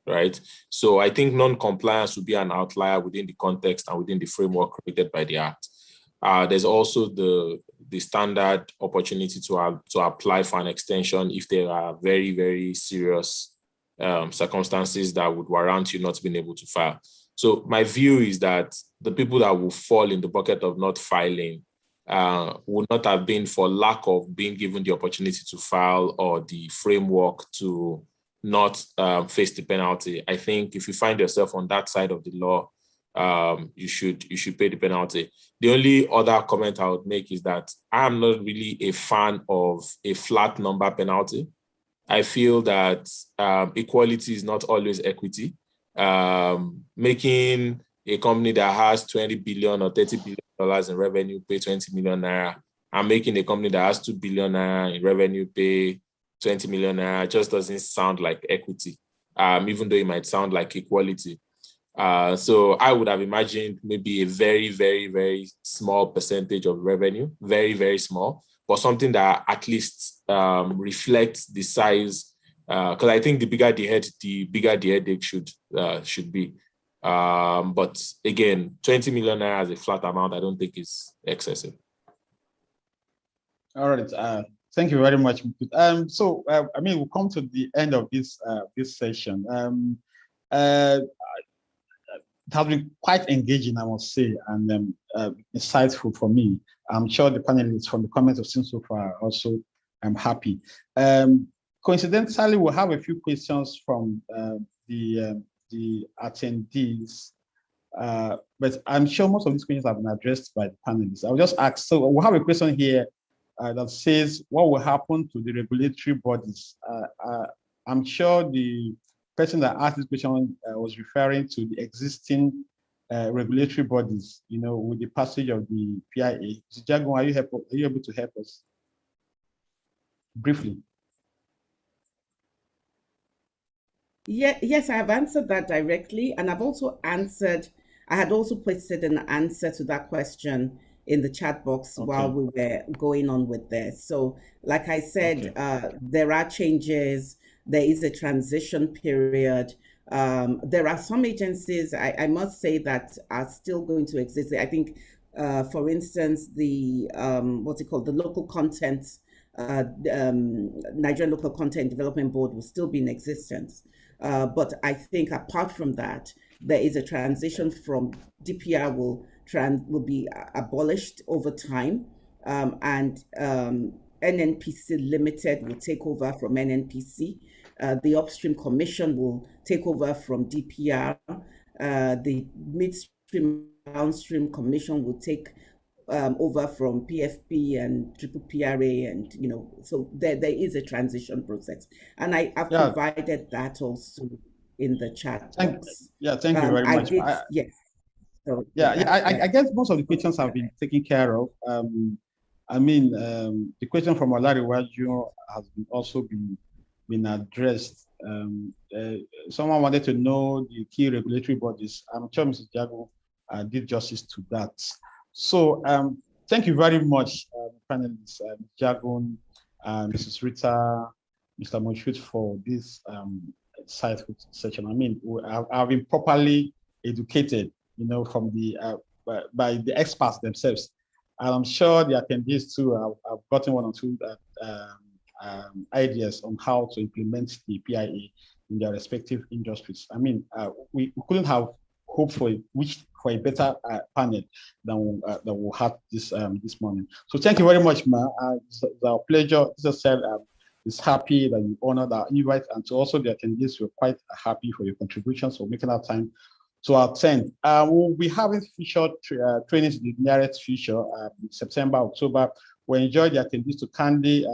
right? So I think non-compliance would be an outlier within the context and within the framework created by the Act. There's also the standard opportunity to apply for an extension if there are very, very serious circumstances that would warrant you not being able to file. So my view is that the people that will fall in the bucket of not filing would not have been for lack of being given the opportunity to file or the framework to not face the penalty. I think if you find yourself on that side of the law, you should pay the penalty. The only other comment I would make is that I'm not really a fan of a flat number penalty. I feel that equality is not always equity. Making a company that has 20 billion or $30 billion in revenue pay 20 million naira, and making a company that has 2 billion naira in revenue pay 20 million naira just doesn't sound like equity, even though it might sound like equality. So I would have imagined maybe a very, very, very small percentage of revenue, very, very small, but something that at least reflects the size, because I think the bigger the headache should be. But again, 20 million naira as a flat amount, I don't think is excessive. All right. Thank you very much. So we'll come to the end of this session. It has been quite engaging, I must say, and insightful for me. I'm sure the panelists from the comments I've seen so far also I'm happy. Coincidentally, we'll have a few questions from the attendees, but I'm sure most of these questions have been addressed by the panelists. I'll just ask, so we'll have a question here that says, what will happen to the regulatory bodies? I'm sure the person that asked this question was referring to the existing regulatory bodies, with the passage of the PIA. Mr. Jagun, are you able to help us briefly? Yeah, yes, I have answered that directly, and I've also answered I had also posted an answer to that question in the chat box while we were going on with this. So, like I said, there are changes. There is a transition period. There are some agencies, I must say, that are still going to exist. I think, for instance, the what's it called, the local content, Nigerian Local Content Development Board will still be in existence. But I think apart from that, there is a transition from DPR will be abolished over time, and NNPC Limited will take over from NNPC. The Upstream Commission will take over from DPR. The Midstream Downstream Commission will take over from PFP and Triple PRA, and so there is a transition process, and I've provided that also in the chat box. Thank you very much. Yes. So, I guess most of the questions have been taken care of. The question from Olariwaju has also been addressed. Someone wanted to know the key regulatory bodies. I'm sure Mrs. Jago did justice to that. So thank you very much, panelists, Jagun, Mrs. Rita, Mr. Moshood, for this insightful session. I've been properly educated, from by the experts themselves. And I'm sure the attendees too have gotten one or two ideas on how to implement the PIA in their respective industries. We couldn't have hoped for a better panel than we had this morning. So thank you very much, Ma. It's our pleasure. DCSL is happy that you honored our invite, and to also the attendees, we're quite happy for your contributions, for making our time to attend. We'll be having featured trainings in the nearest future, in September, October. We enjoy the attendees to kindly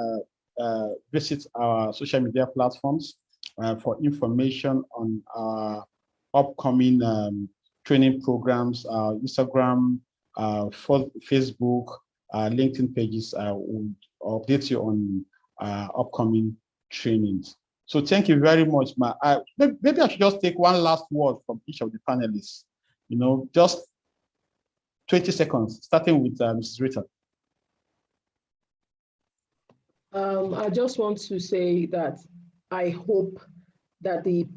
visit our social media platforms for information on our upcoming training programs, Instagram, Facebook, LinkedIn pages will update you on upcoming trainings. So thank you very much, Ma. Maybe I should just take one last word from each of the panelists. Just 20 seconds, starting with Mrs. Rita. I just want to say that I hope that the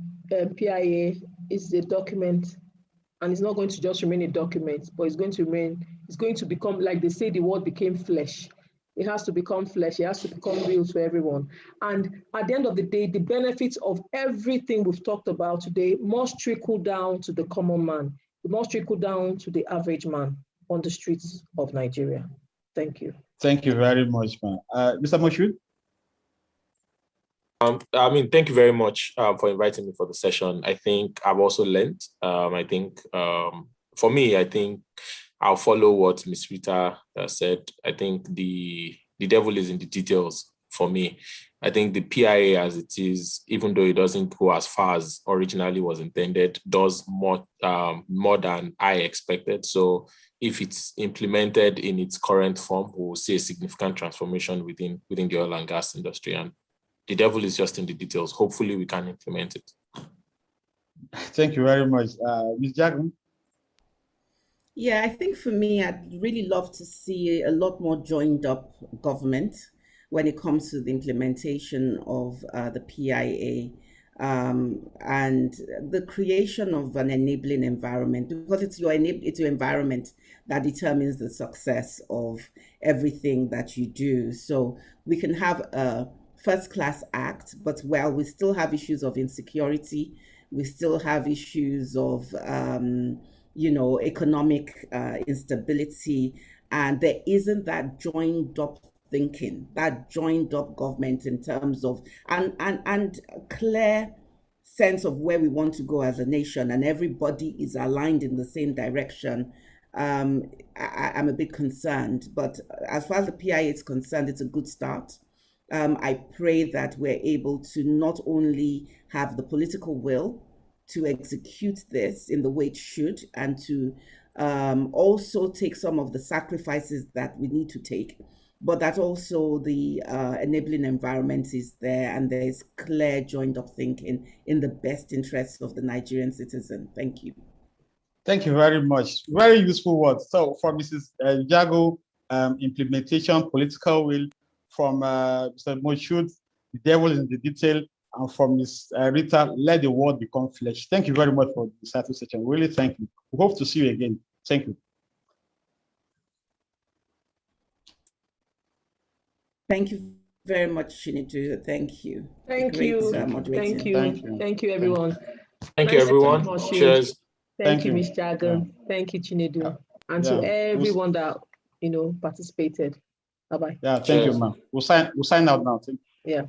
PIA is a document, and it's not going to just remain a document, but it's going to become, like they say, the word became flesh. It has to become flesh. It has to become real to everyone. And at the end of the day, the benefits of everything we've talked about today must trickle down to the common man. It must trickle down to the average man on the streets of Nigeria. Thank you. Thank you very much, man. Mr. Moshood? Thank you very much for inviting me for the session. I think I've also learned. For me, I think I'll follow what Ms. Rita said. I think the devil is in the details for me. I think the PIA as it is, even though it doesn't go as far as originally was intended, does more than I expected. So if it's implemented in its current form, we'll see a significant transformation within the oil and gas industry. And the devil is just in the details. Hopefully we can implement it. Thank you very much. Ms. Jagan? Yeah, I think for me, I'd really love to see a lot more joined up government when it comes to the implementation of the PIA, and the creation of an enabling environment, because it's your environment that determines the success of everything that you do. So we can have a first-class act, but we still have issues of insecurity. We still have issues of economic instability, and there isn't that joined up thinking, that joined up government in terms of and clear sense of where we want to go as a nation, and everybody is aligned in the same direction. I'm a bit concerned, but as far as the PIA is concerned, it's a good start. I pray that we're able to not only have the political will to execute this in the way it should, and to also take some of the sacrifices that we need to take, but that also the enabling environment is there, and there is clear joined up thinking in the best interests of the Nigerian citizen. Thank you. Thank you very much. Very useful words. So from Mrs. Jago, implementation, political will, from Mr. Moshud, the devil is in the detail, and from Ms. Rita, let the word become flesh. Thank you very much for the satisfaction. Really, thank you. We hope to see you again. Thank you. Thank you very much, Chinedu. Thank you. Thank Great, you. moderating. Thank you. Thank you. Thank you, everyone. Thank you, everyone. Cheers. Thank you, you. Ms. Jagan. Thank you, Chinedu. And to everyone that participated. Bye-bye. Yeah, thank you, ma'am. We'll sign out now. Thank you. Yeah.